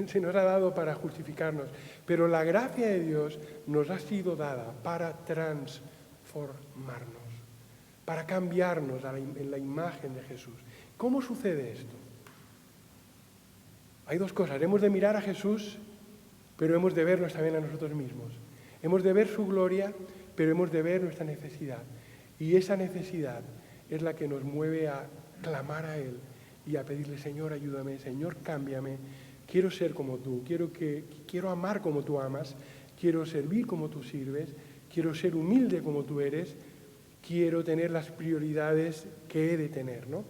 se nos ha dado para justificarnos. Pero la gracia de Dios nos ha sido dada para transformarnos, para cambiarnos en la imagen de Jesús. ¿Cómo sucede esto? Hay dos cosas. Hemos de mirar a Jesús, pero hemos de vernos también a nosotros mismos. Hemos de ver su gloria, pero hemos de ver nuestra necesidad. Y esa necesidad es la que nos mueve a clamar a Él y a pedirle, Señor, ayúdame, Señor, cámbiame, quiero ser como tú, quiero amar como tú amas, quiero servir como tú sirves, quiero ser humilde como tú eres, quiero tener las prioridades que he de tener, ¿no?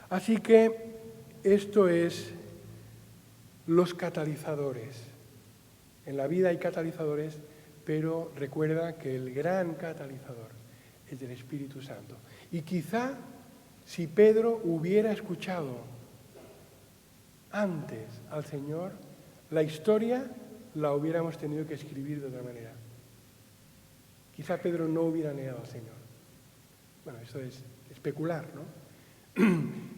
Así que esto es los catalizadores. En la vida hay catalizadores, pero recuerda que el gran catalizador es el Espíritu Santo. Y quizá si Pedro hubiera escuchado antes al Señor, la historia la hubiéramos tenido que escribir de otra manera. Quizá Pedro no hubiera negado al Señor. Bueno, eso es especular, ¿no?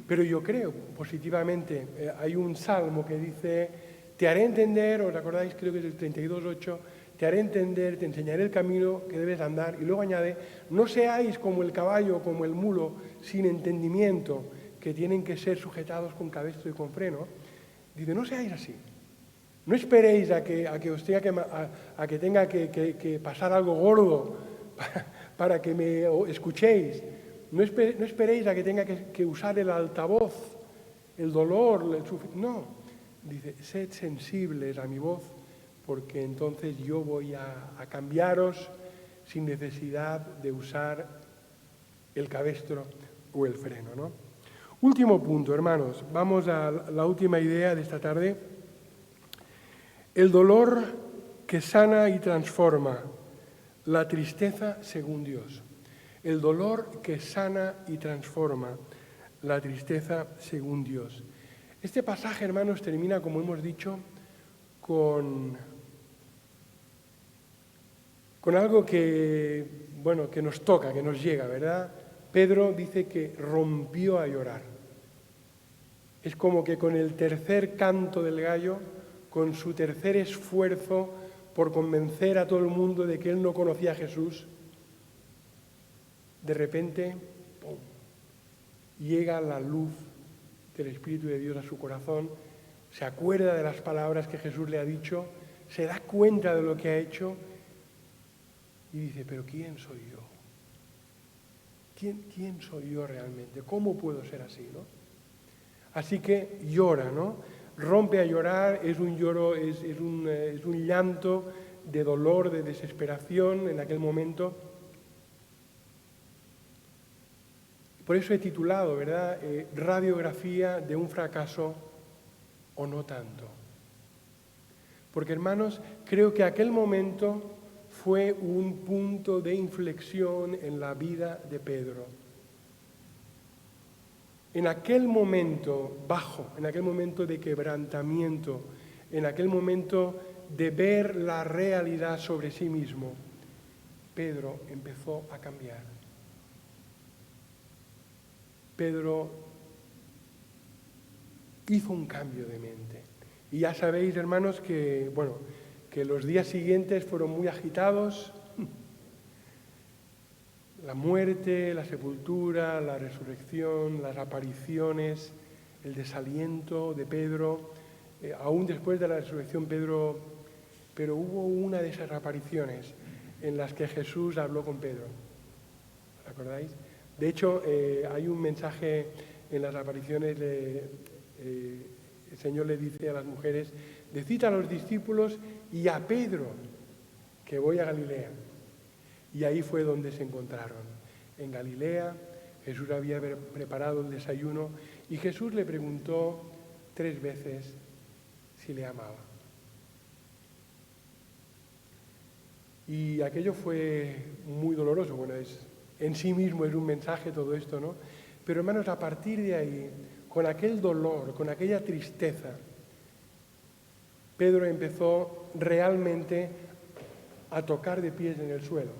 Pero yo creo positivamente, hay un salmo que dice, te haré entender, ¿os acordáis? Creo que es el 32:8, te haré entender, te enseñaré el camino que debes andar. Y luego añade, no seáis como el caballo, como el mulo, sin entendimiento, que tienen que ser sujetados con cabestro y con freno. Dice, no seáis así. No esperéis a que tenga que pasar algo gordo para que me escuchéis. No esperéis a que tenga que usar el altavoz, el dolor, no. Dice, sed sensibles a mi voz, porque entonces yo voy a cambiaros sin necesidad de usar el cabestro o el freno, ¿no? Último punto, hermanos. Vamos a la última idea de esta tarde. El dolor que sana y transforma, la tristeza según Dios. El dolor que sana y transforma, la tristeza según Dios. Este pasaje, hermanos, termina, como hemos dicho, con algo que nos toca, que nos llega, ¿verdad? Pedro dice que rompió a llorar. Es como que con el tercer canto del gallo, con su tercer esfuerzo por convencer a todo el mundo de que él no conocía a Jesús, de repente, ¡pum!, llega la luz del Espíritu de Dios a su corazón, se acuerda de las palabras que Jesús le ha dicho, se da cuenta de lo que ha hecho y dice, pero ¿quién soy yo? ¿Quién soy yo realmente? ¿Cómo puedo ser así, no? Así que llora, ¿no? Rompe a llorar, es un lloro, es un llanto de dolor, de desesperación en aquel momento. Por eso he titulado, ¿verdad? Radiografía de un fracaso o no tanto? Porque, hermanos, creo que aquel momento fue un punto de inflexión en la vida de Pedro. En aquel momento bajo, en aquel momento de quebrantamiento, en aquel momento de ver la realidad sobre sí mismo, Pedro empezó a cambiar. Pedro hizo un cambio de mente. Y ya sabéis, hermanos, que los días siguientes fueron muy agitados. La muerte, la sepultura, la resurrección, las apariciones, el desaliento de Pedro. Aún después de la resurrección, pero hubo una de esas apariciones en las que Jesús habló con Pedro. ¿Os acordáis? De hecho, hay un mensaje en las apariciones, el Señor le dice a las mujeres, decid a los discípulos y a Pedro que voy a Galilea. Y ahí fue donde se encontraron. En Galilea, Jesús había preparado el desayuno y Jesús le preguntó 3 veces si le amaba. Y aquello fue muy doloroso. Bueno, en sí mismo es un mensaje todo esto, ¿no? Pero, hermanos, a partir de ahí, con aquel dolor, con aquella tristeza, Pedro empezó realmente a tocar de pies en el suelo.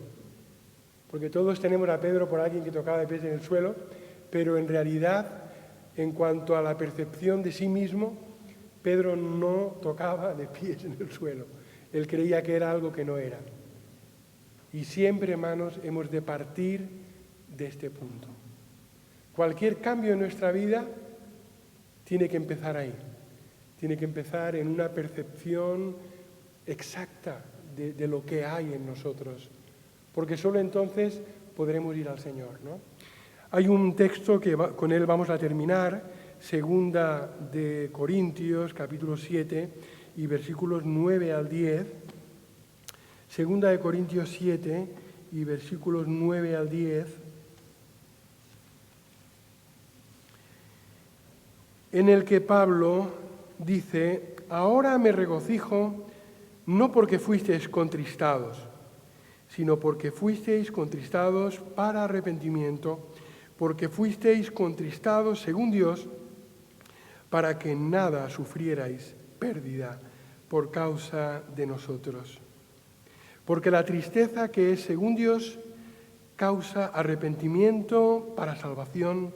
Porque todos tenemos a Pedro por alguien que tocaba de pies en el suelo, pero en realidad, en cuanto a la percepción de sí mismo, Pedro no tocaba de pies en el suelo. Él creía que era algo que no era. Y siempre, hermanos, hemos de partir de este punto. Cualquier cambio en nuestra vida tiene que empezar ahí. Tiene que empezar en una percepción exacta de lo que hay en nosotros. Porque solo entonces podremos ir al Señor, ¿no? Hay un texto que con él vamos a terminar, 2 de Corintios, capítulo 7, y versículos 9 al 10. 2 de Corintios 7 y versículos 9 al 10. En el que Pablo dice, ahora me regocijo no porque fuisteis contristados, sino porque fuisteis contristados para arrepentimiento, porque fuisteis contristados según Dios, para que nada sufrierais pérdida por causa de nosotros. Porque la tristeza que es según Dios causa arrepentimiento para salvación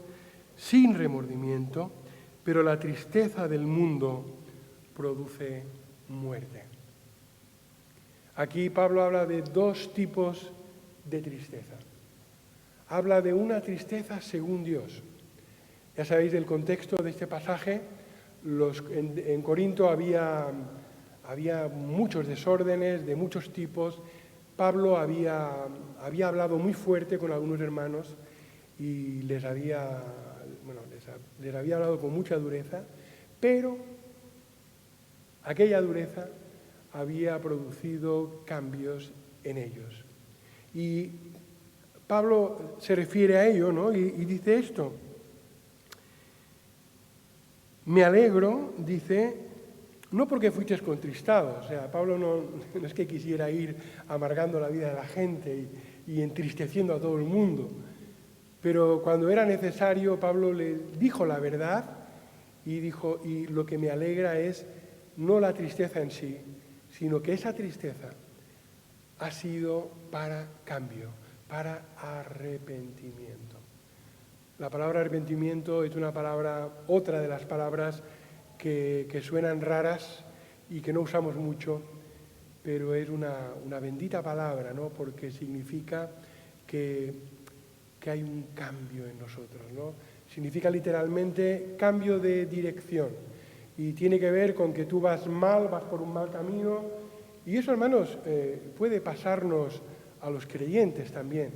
sin remordimiento, pero la tristeza del mundo produce muerte. Aquí Pablo habla de 2 tipos de tristeza. Habla de una tristeza según Dios. Ya sabéis del contexto de este pasaje, en Corinto había muchos desórdenes de muchos tipos. Pablo había hablado muy fuerte con algunos hermanos y les había hablado con mucha dureza, pero aquella dureza había producido cambios en ellos. Y Pablo se refiere a ello, ¿no? Y dice esto. Me alegro, dice, no porque fuisteis contristados. O sea, Pablo no es que quisiera ir amargando la vida de la gente y entristeciendo a todo el mundo. Pero cuando era necesario, Pablo le dijo la verdad y dijo, y lo que me alegra es no la tristeza en sí, sino que esa tristeza ha sido para cambio, para arrepentimiento. La palabra arrepentimiento es otra de las palabras que suenan raras y que no usamos mucho, pero es una bendita palabra, ¿no? Porque significa que hay un cambio en nosotros, ¿no? Significa literalmente cambio de dirección. Y tiene que ver con que tú vas por un mal camino. Y eso, hermanos, puede pasarnos a los creyentes también,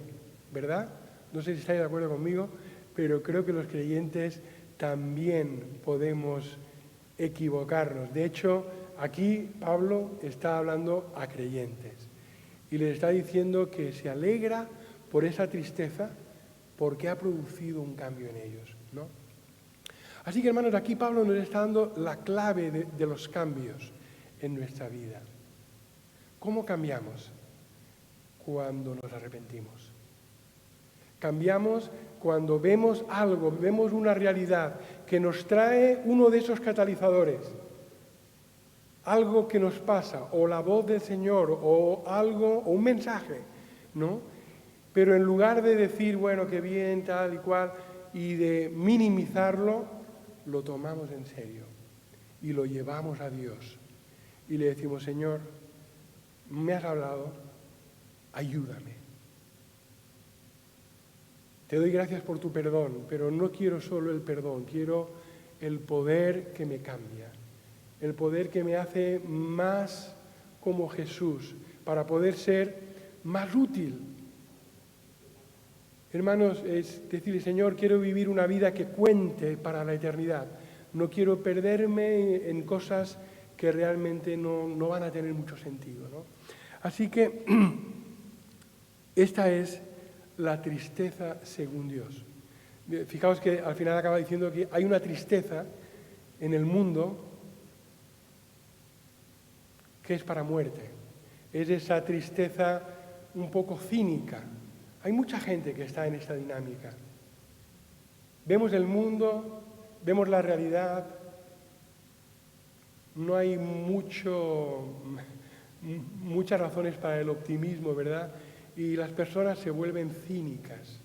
¿verdad? No sé si estáis de acuerdo conmigo, pero creo que los creyentes también podemos equivocarnos. De hecho, aquí Pablo está hablando a creyentes y les está diciendo que se alegra por esa tristeza porque ha producido un cambio en ellos, ¿no? Así que, hermanos, aquí Pablo nos está dando la clave de los cambios en nuestra vida. ¿Cómo cambiamos? Cuando nos arrepentimos. Cambiamos cuando vemos algo, vemos una realidad que nos trae uno de esos catalizadores. Algo que nos pasa, o la voz del Señor, o algo, o un mensaje, ¿no? Pero en lugar de decir, bueno, qué bien, tal y cual, y de minimizarlo, lo tomamos en serio y lo llevamos a Dios. Y le decimos, Señor, me has hablado, ayúdame. Te doy gracias por tu perdón, pero no quiero solo el perdón, quiero el poder que me cambia, el poder que me hace más como Jesús, para poder ser más útil. Hermanos, es decirle, Señor, quiero vivir una vida que cuente para la eternidad. No quiero perderme en cosas que realmente no van a tener mucho sentido, ¿no? Así que esta es la tristeza según Dios. Fijaos que al final acaba diciendo que hay una tristeza en el mundo que es para muerte. Es esa tristeza un poco cínica. Hay mucha gente que está en esta dinámica. Vemos el mundo, vemos la realidad, no hay muchas razones para el optimismo, ¿verdad? Y las personas se vuelven cínicas.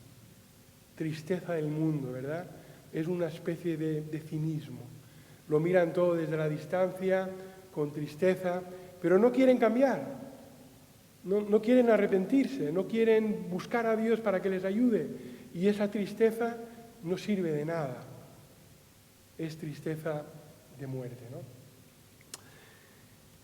Tristeza del mundo, ¿verdad? Es una especie de cinismo. Lo miran todo desde la distancia, con tristeza, pero no quieren cambiar. No quieren arrepentirse, no quieren buscar a Dios para que les ayude. Y esa tristeza no sirve de nada. Es tristeza de muerte, ¿no?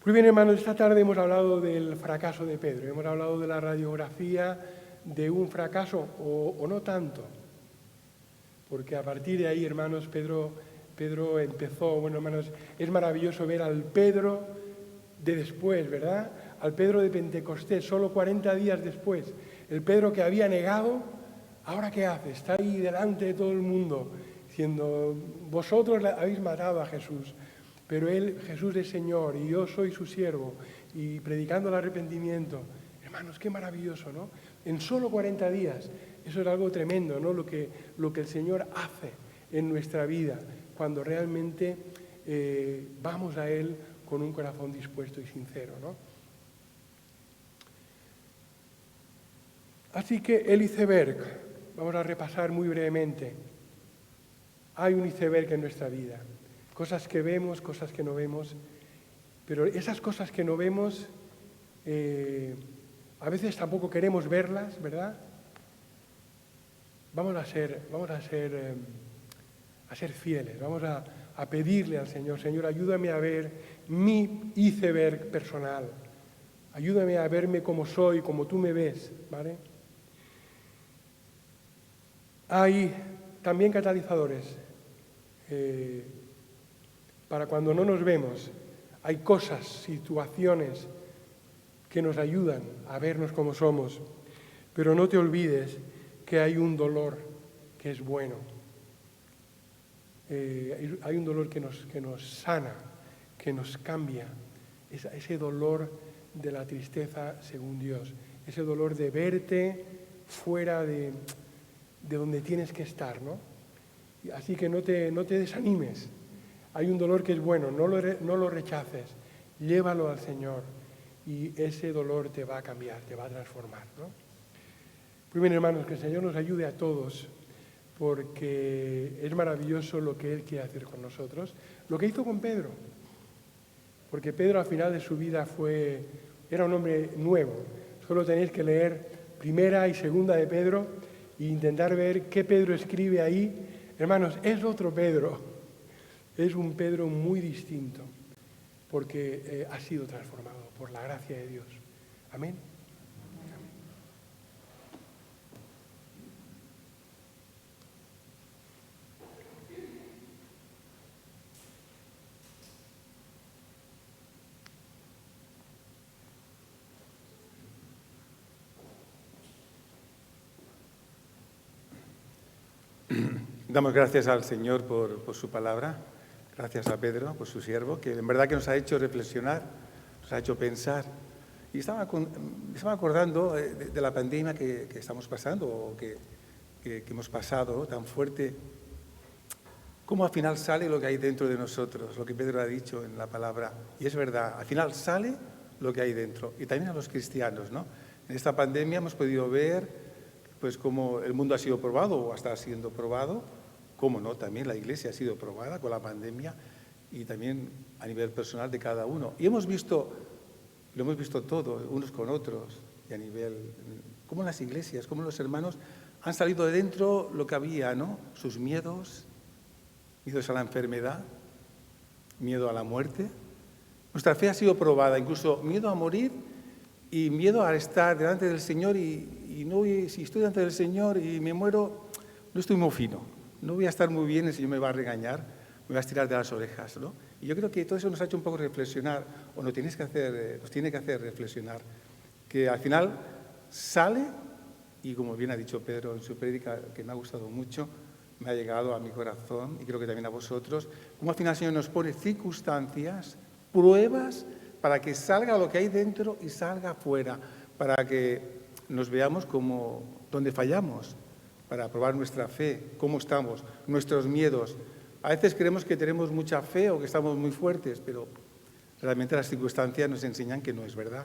Muy bien, hermanos, esta tarde hemos hablado del fracaso de Pedro. Hemos hablado de la radiografía de un fracaso, o no tanto. Porque a partir de ahí, hermanos, Pedro empezó, bueno, hermanos, es maravilloso ver al Pedro de después, ¿verdad? Al Pedro de Pentecostés, solo 40 días después. El Pedro que había negado, ¿ahora qué hace? Está ahí delante de todo el mundo, diciendo, vosotros habéis matado a Jesús, pero Jesús es Señor y yo soy su siervo, y predicando el arrepentimiento. Hermanos, qué maravilloso, ¿no? En solo 40 días, eso es algo tremendo, ¿no? Lo que el Señor hace en nuestra vida, cuando realmente vamos a Él con un corazón dispuesto y sincero, ¿no? Así que el iceberg, vamos a repasar muy brevemente. Hay un iceberg en nuestra vida, cosas que vemos, cosas que no vemos, pero esas cosas que no vemos, a veces tampoco queremos verlas, ¿verdad? Vamos a ser fieles, vamos a pedirle al Señor, Señor, ayúdame a ver mi iceberg personal, ayúdame a verme como soy, como tú me ves, ¿vale? Hay también catalizadores para cuando no nos vemos. Hay cosas, situaciones que nos ayudan a vernos como somos, pero no te olvides que hay un dolor que es bueno. Hay un dolor que nos sana, que nos cambia, ese dolor de la tristeza según Dios, ese dolor de verte fuera de donde tienes que estar, ¿no? Así que no te desanimes. Hay un dolor que es bueno, no lo rechaces, llévalo al Señor y ese dolor te va a cambiar, te va a transformar, ¿no? Muy bien, hermanos, que el Señor nos ayude a todos, porque es maravilloso lo que Él quiere hacer con nosotros, lo que hizo con Pedro, porque Pedro al final de su vida era un hombre nuevo. Solo tenéis que leer Primera y Segunda de Pedro e intentar ver qué Pedro escribe ahí. Hermanos, es otro Pedro, es un Pedro muy distinto, porque ha sido transformado por la gracia de Dios. Amén. Damos gracias al Señor por su palabra, gracias a Pedro, por su siervo, que en verdad que nos ha hecho reflexionar, nos ha hecho pensar. Y estaba acordando de la pandemia que estamos pasando, o que hemos pasado, ¿no? Tan fuerte, cómo al final sale lo que hay dentro de nosotros, lo que Pedro ha dicho en la palabra. Y es verdad, al final sale lo que hay dentro, y también a los cristianos, ¿no? En esta pandemia hemos podido ver pues cómo el mundo ha sido probado o está siendo probado, cómo no, también la Iglesia ha sido probada con la pandemia y también a nivel personal de cada uno. Y lo hemos visto todo, unos con otros, y a nivel, cómo las iglesias, cómo los hermanos han salido de dentro lo que había, ¿no? Sus miedos a la enfermedad, miedo a la muerte. Nuestra fe ha sido probada, incluso miedo a morir y miedo a estar delante del Señor y no, si estoy delante del Señor y me muero, no estoy muy fino, no voy a estar muy bien, el Señor me va a regañar, me va a estirar de las orejas, ¿no? Y yo creo que todo eso nos ha hecho un poco reflexionar, o nos tiene que hacer reflexionar, que al final sale, y como bien ha dicho Pedro en su prédica, que me ha gustado mucho, me ha llegado a mi corazón, y creo que también a vosotros, como al final el Señor nos pone circunstancias, pruebas, para que salga lo que hay dentro y salga afuera, para que nos veamos como donde fallamos, para probar nuestra fe, cómo estamos, nuestros miedos. A veces creemos que tenemos mucha fe o que estamos muy fuertes, pero realmente las circunstancias nos enseñan que no es verdad,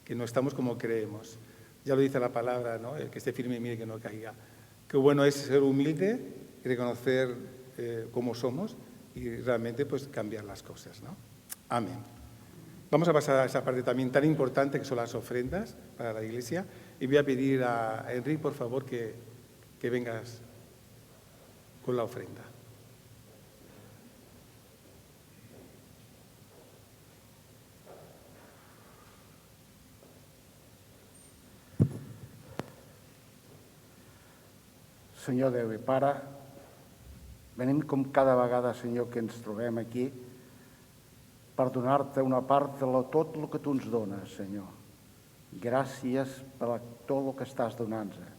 que no estamos como creemos. Ya lo dice la palabra, ¿no? El que esté firme y mire que no caiga. Qué bueno es ser humilde y reconocer cómo somos y realmente pues cambiar las cosas, ¿no? Amén. Vamos a pasar a esa parte también tan importante que son las ofrendas para la Iglesia. Y voy a pedir a Enrique, por favor, que vengas con la ofrenda. Senyor Déu i Pare, venim com cada vegada, Senyor, que ens trobem aquí per donar-te una part de tot el que tu ens dones, Senyor. Gràcies per tot el que estàs donant-nos.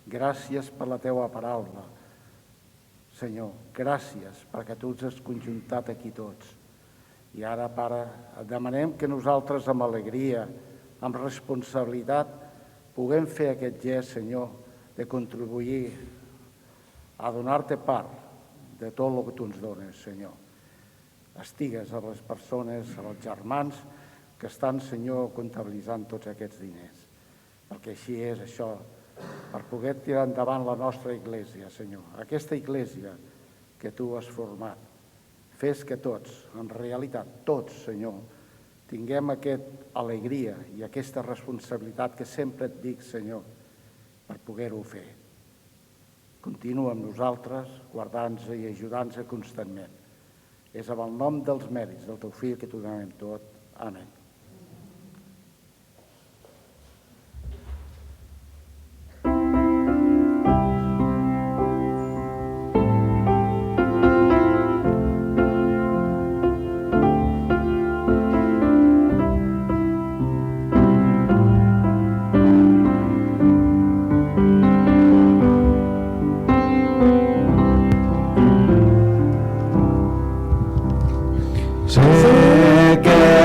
Gràcies per la teua paraula, Senyor. Gràcies perquè tu ens has conjuntat aquí tots. I ara, Pare, et demanem que nosaltres amb alegria, amb responsabilitat, puguem fer aquest gest, Senyor, de contribuir a donar-te part de tot el que tu ens dones, Senyor. Estigues a les persones, als germans que estan, Senyor, comptabilitzant tots aquests diners. Perquè així és això, per poder tirar endavant la nostra Iglésia, Senyor. Aquesta Iglésia que tu has format. Fes que tots, en realitat tots, Senyor, tinguem aquesta alegria i aquesta responsabilitat que sempre et dic, Senyor, per poder-ho fer. Continua amb nosaltres, guardant-nos i ajudant-nos constantment. És amb el nom dels mèrits del teu fill que t'ho donem tot. Amén.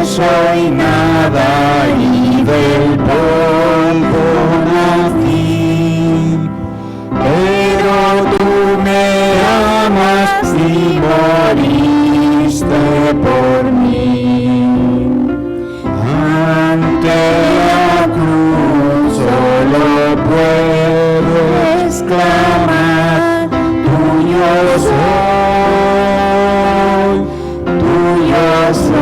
Soy nada y del polvo nací, pero tú me amas y moriste por mí. Ante la cruz solo puedo exclamar, tuyo soy, tuyo soy.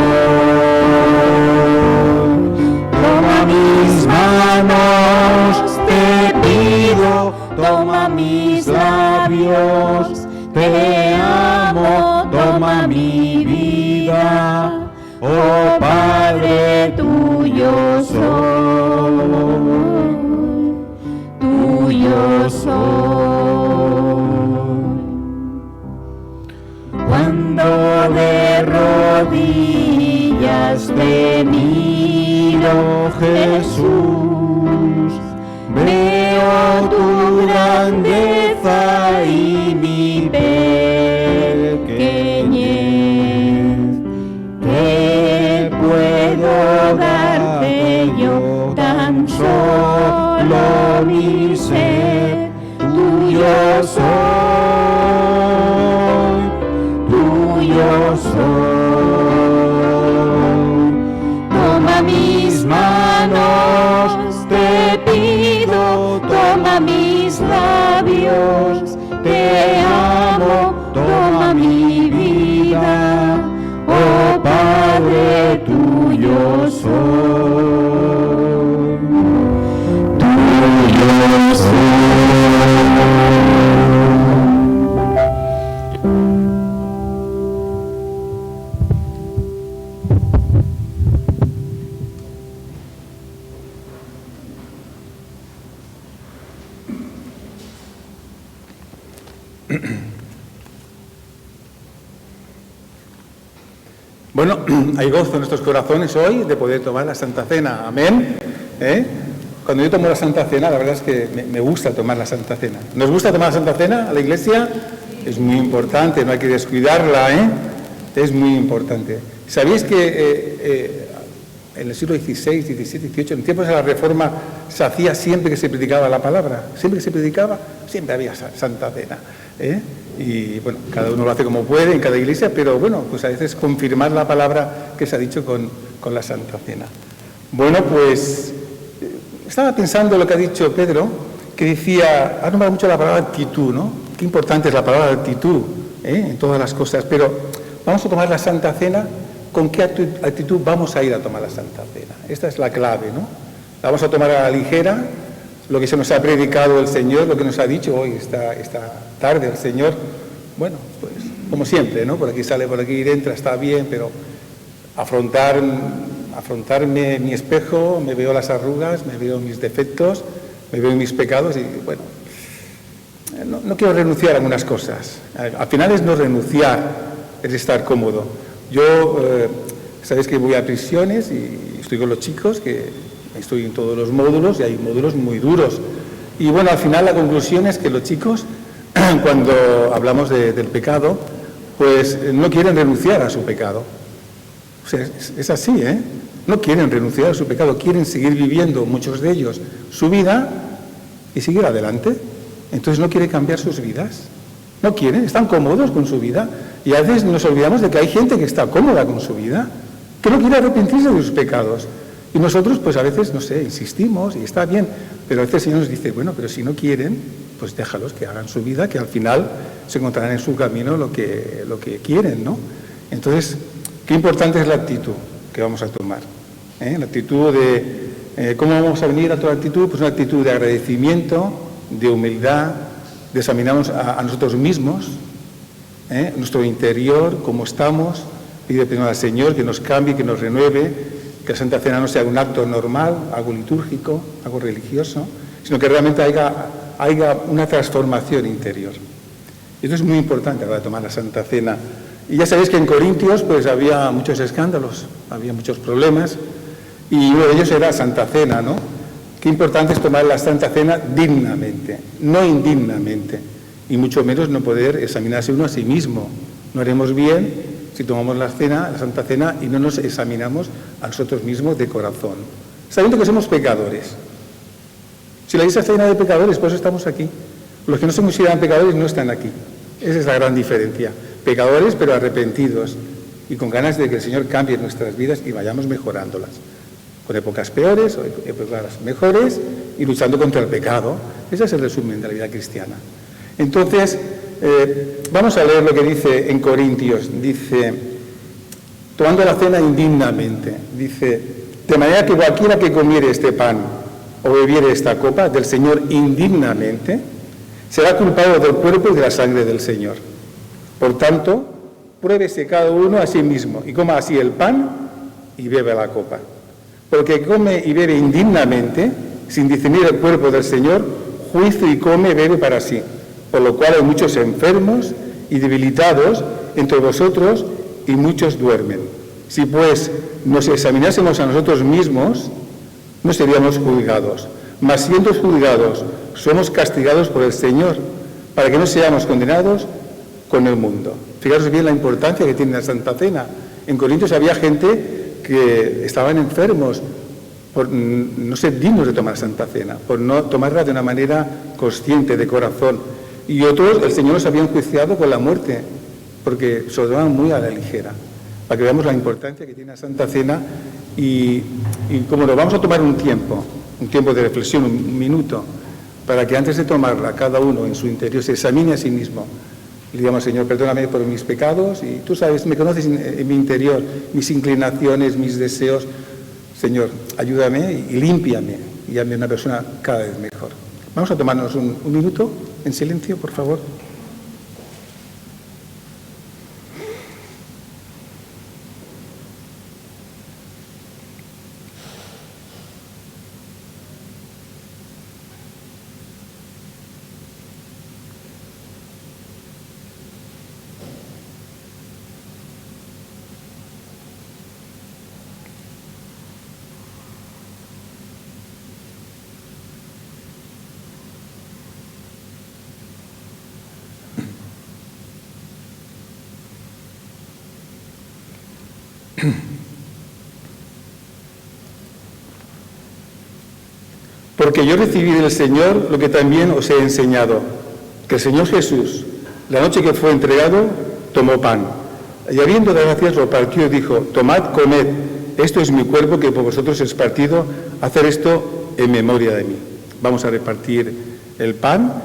Toma mis labios, te amo, toma mi vida, oh Padre, tuyo soy, tuyo soy. Cuando de rodillas te miro, Jesús, veo tu grandeza y mi toda mi vida, oh Padre, tuyo soy, tuyo soy. Bueno, hay gozo en nuestros corazones hoy de poder tomar la Santa Cena. Amén. Cuando yo tomo la Santa Cena, la verdad es que me gusta tomar la Santa Cena. ¿Nos gusta tomar la Santa Cena a la Iglesia? Es muy importante, no hay que descuidarla, Es muy importante. ¿Sabéis que en el siglo XVI, XVII, XVIII, en tiempos de la Reforma, se hacía siempre que se predicaba la palabra? Siempre que se predicaba, siempre había Santa Cena. Y bueno, cada uno lo hace como puede en cada iglesia, pero bueno, pues a veces confirmar la palabra que se ha dicho con la Santa Cena. Bueno, pues estaba pensando lo que ha dicho Pedro, que decía, ha nombrado mucho la palabra actitud, ¿no? Qué importante es la palabra actitud en todas las cosas, pero vamos a tomar la Santa Cena, ¿con qué actitud vamos a ir a tomar la Santa Cena? Esta es la clave, ¿no? La vamos a tomar a la ligera, lo que se nos ha predicado el Señor, lo que nos ha dicho hoy, esta tarde el Señor, bueno, pues como siempre, ¿no? Por aquí sale, por aquí entra, está bien, pero afrontarme mi espejo, me veo las arrugas, me veo mis defectos, me veo mis pecados y bueno, no quiero renunciar a algunas cosas. Al final es no renunciar, es estar cómodo. Yo, sabéis que voy a prisiones y estoy con los chicos, que estoy en todos los módulos y hay módulos muy duros. Y bueno, al final la conclusión es que los chicos, cuando hablamos del pecado, pues no quieren renunciar a su pecado. O sea, es así, No quieren renunciar a su pecado, quieren seguir viviendo, muchos de ellos, su vida y seguir adelante. Entonces no quieren cambiar sus vidas. No quieren, están cómodos con su vida. Y a veces nos olvidamos de que hay gente que está cómoda con su vida, que no quiere arrepentirse de sus pecados. Y nosotros, pues a veces, no sé, insistimos y está bien, pero a veces el Señor nos dice, bueno, pero si no quieren, pues déjalos que hagan su vida, que al final se encontrarán en su camino lo que quieren, ¿no? Entonces, qué importante es la actitud que vamos a tomar. La actitud de, ¿cómo vamos a venir a toda actitud? Pues una actitud de agradecimiento, de humildad, de examinarnos a nosotros mismos, nuestro interior, cómo estamos, pide primero al Señor que nos cambie, que nos renueve, que la Santa Cena no sea un acto normal, algo litúrgico, algo religioso, sino que realmente haya una transformación interior. Y esto es muy importante para tomar la Santa Cena. Y ya sabéis que en Corintios pues había muchos escándalos, había muchos problemas, y uno de ellos era Santa Cena, ¿no? Qué importante es tomar la Santa Cena dignamente, no indignamente, y mucho menos no poder examinarse uno a sí mismo. No haremos bien si tomamos la Santa Cena, y no nos examinamos a nosotros mismos de corazón, sabiendo que somos pecadores. Si la iglesia está llena de pecadores, por eso estamos aquí. Los que no se consideran pecadores no están aquí. Esa es la gran diferencia. Pecadores, pero arrepentidos, y con ganas de que el Señor cambie nuestras vidas y vayamos mejorándolas. Con épocas peores o épocas mejores, y luchando contra el pecado. Ese es el resumen de la vida cristiana. Entonces, vamos a leer lo que dice en Corintios. Dice, tomando la cena indignamente, dice, de manera que cualquiera que comiere este pan o bebiere esta copa del Señor indignamente, será culpado del cuerpo y de la sangre del Señor. Por tanto, pruébese cada uno a sí mismo y coma así el pan y bebe la copa. Porque el que come y bebe indignamente, sin discernir el cuerpo del Señor, juicio y come y bebe para sí. Por lo cual hay muchos enfermos y debilitados entre vosotros y muchos duermen. Si pues nos examinásemos a nosotros mismos, no seríamos juzgados. Mas siendo juzgados, somos castigados por el Señor, para que no seamos condenados con el mundo. Fijaros bien la importancia que tiene la Santa Cena. En Corintios había gente que estaban enfermos por no ser dignos de tomar Santa Cena, por no tomarla de una manera consciente, de corazón. Y otros, el Señor los había enjuiciado con la muerte, porque se lo tomaban muy a la ligera. Para que veamos la importancia que tiene la Santa Cena y como nos vamos a tomar un tiempo de reflexión, un minuto, para que antes de tomarla cada uno en su interior se examine a sí mismo Le digamos, Señor, perdóname por mis pecados y tú sabes, me conoces en mi interior, mis inclinaciones, mis deseos. Señor, ayúdame y límpiame y hazme una persona cada vez mejor. Vamos a tomarnos un minuto en silencio, por favor. Porque yo recibí del Señor lo que también os he enseñado, que el Señor Jesús, la noche que fue entregado, tomó pan, y habiendo dado gracias lo partió y dijo, tomad, comed, esto es mi cuerpo que por vosotros es partido, hacer esto en memoria de mí. Vamos a repartir el pan.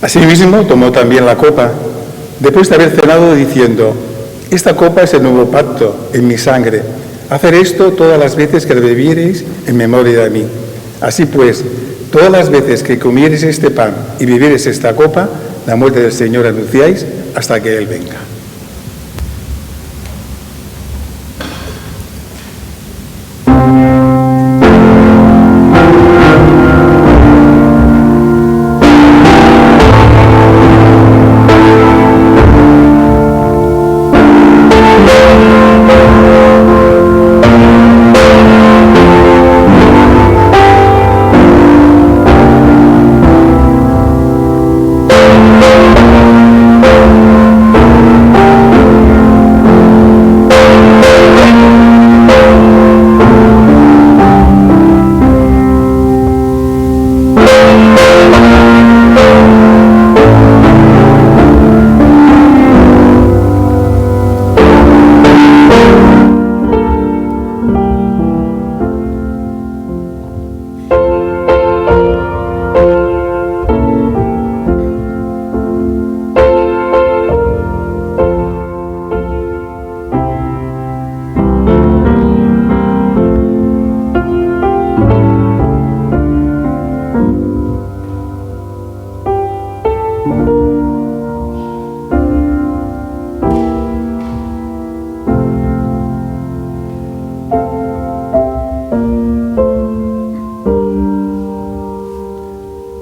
Asimismo, tomó también la copa, después de haber cenado, diciendo, esta copa es el nuevo pacto en mi sangre. Hacer esto todas las veces que bebiereis en memoria de mí. Así pues, todas las veces que comiereis este pan y bebiereis esta copa, la muerte del Señor anunciáis hasta que Él venga.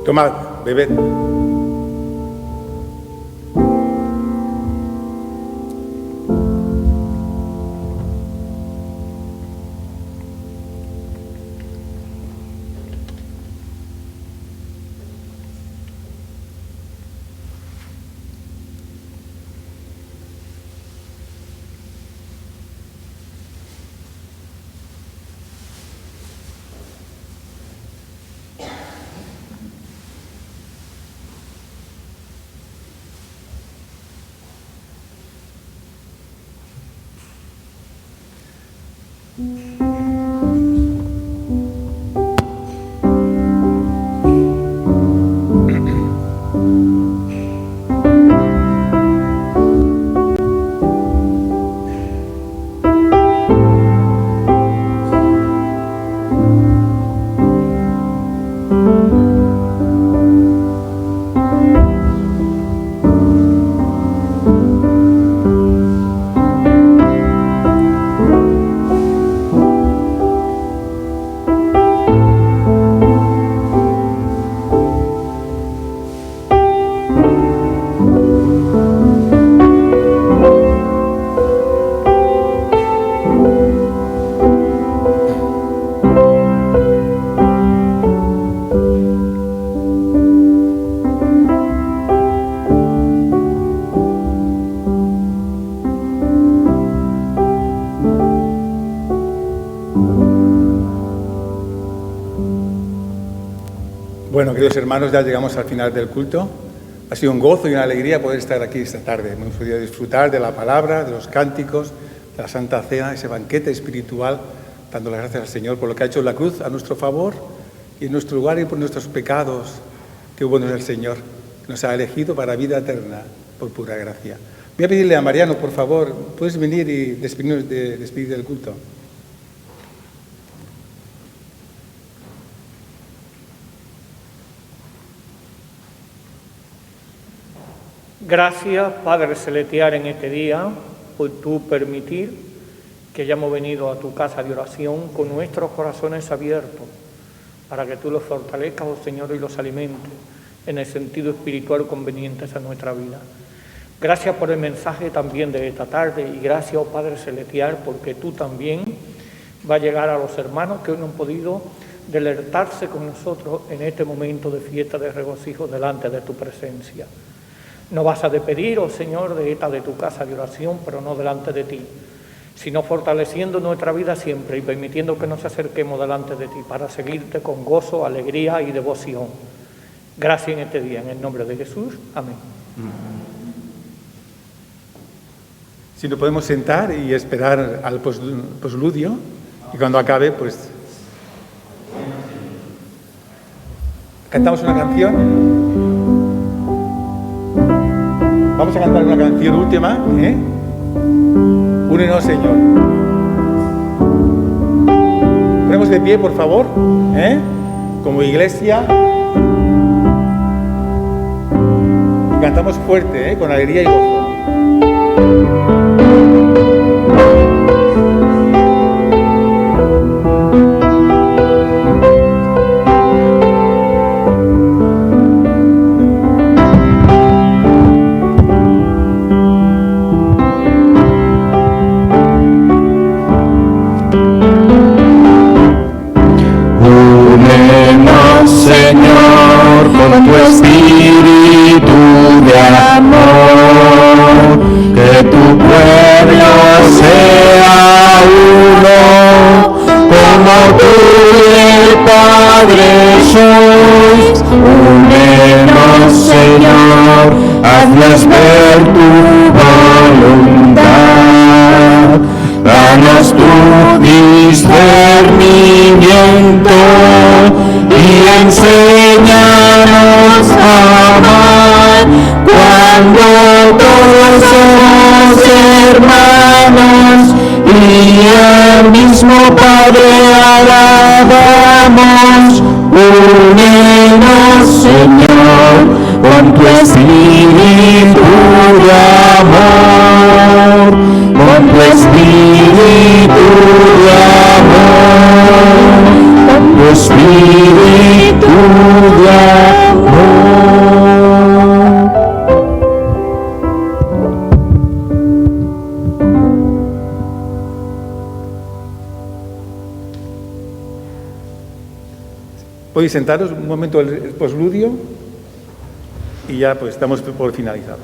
Tomad, bebed. Bueno, queridos hermanos, ya llegamos al final del culto. Ha sido un gozo y una alegría poder estar aquí esta tarde. Hemos podido disfrutar de la palabra, de los cánticos, de la Santa Cena, ese banquete espiritual, dando las gracias al Señor por lo que ha hecho en la cruz a nuestro favor y en nuestro lugar y por nuestros pecados. Qué bueno es el Señor, que nos ha elegido para vida eterna por pura gracia. Voy a pedirle a Mariano, por favor, ¿puedes venir y despedir del culto? Gracias, Padre Celestial, en este día, por tu permitir que hayamos venido a tu casa de oración con nuestros corazones abiertos, para que tú los fortalezcas, oh Señor, y los alimentes en el sentido espiritual conveniente a nuestra vida. Gracias por el mensaje también de esta tarde y gracias, oh Padre Celestial, porque tú también vas a llegar a los hermanos que hoy no han podido deleitarse con nosotros en este momento de fiesta de regocijo delante de tu presencia. No vas a despedir, oh Señor, de tu casa de oración, pero no delante de ti, sino fortaleciendo nuestra vida siempre y permitiendo que nos acerquemos delante de ti para seguirte con gozo, alegría y devoción. Gracias en este día, en el nombre de Jesús. Amén. Si nos podemos sentar y esperar al posludio, y cuando acabe, pues cantamos una canción. Vamos a cantar una canción última, Únenos, Señor. Ponemos de pie, por favor, como iglesia. Y cantamos fuerte, con alegría y gozo. Señor, con tu espíritu de amor, que tu pueblo sea uno, como tú y el Padre sois. Únenos, Señor, haznos ver tu voluntad, danos tu discernimiento y enséñanos a amar cuando todos somos hermanos y al mismo Padre alabamos. Únenos, Señor, con tu espíritu de amor, con tu espíritu de amor, con tu espíritu de amor. Podéis sentaros un momento el posludio y ya pues estamos por finalizado.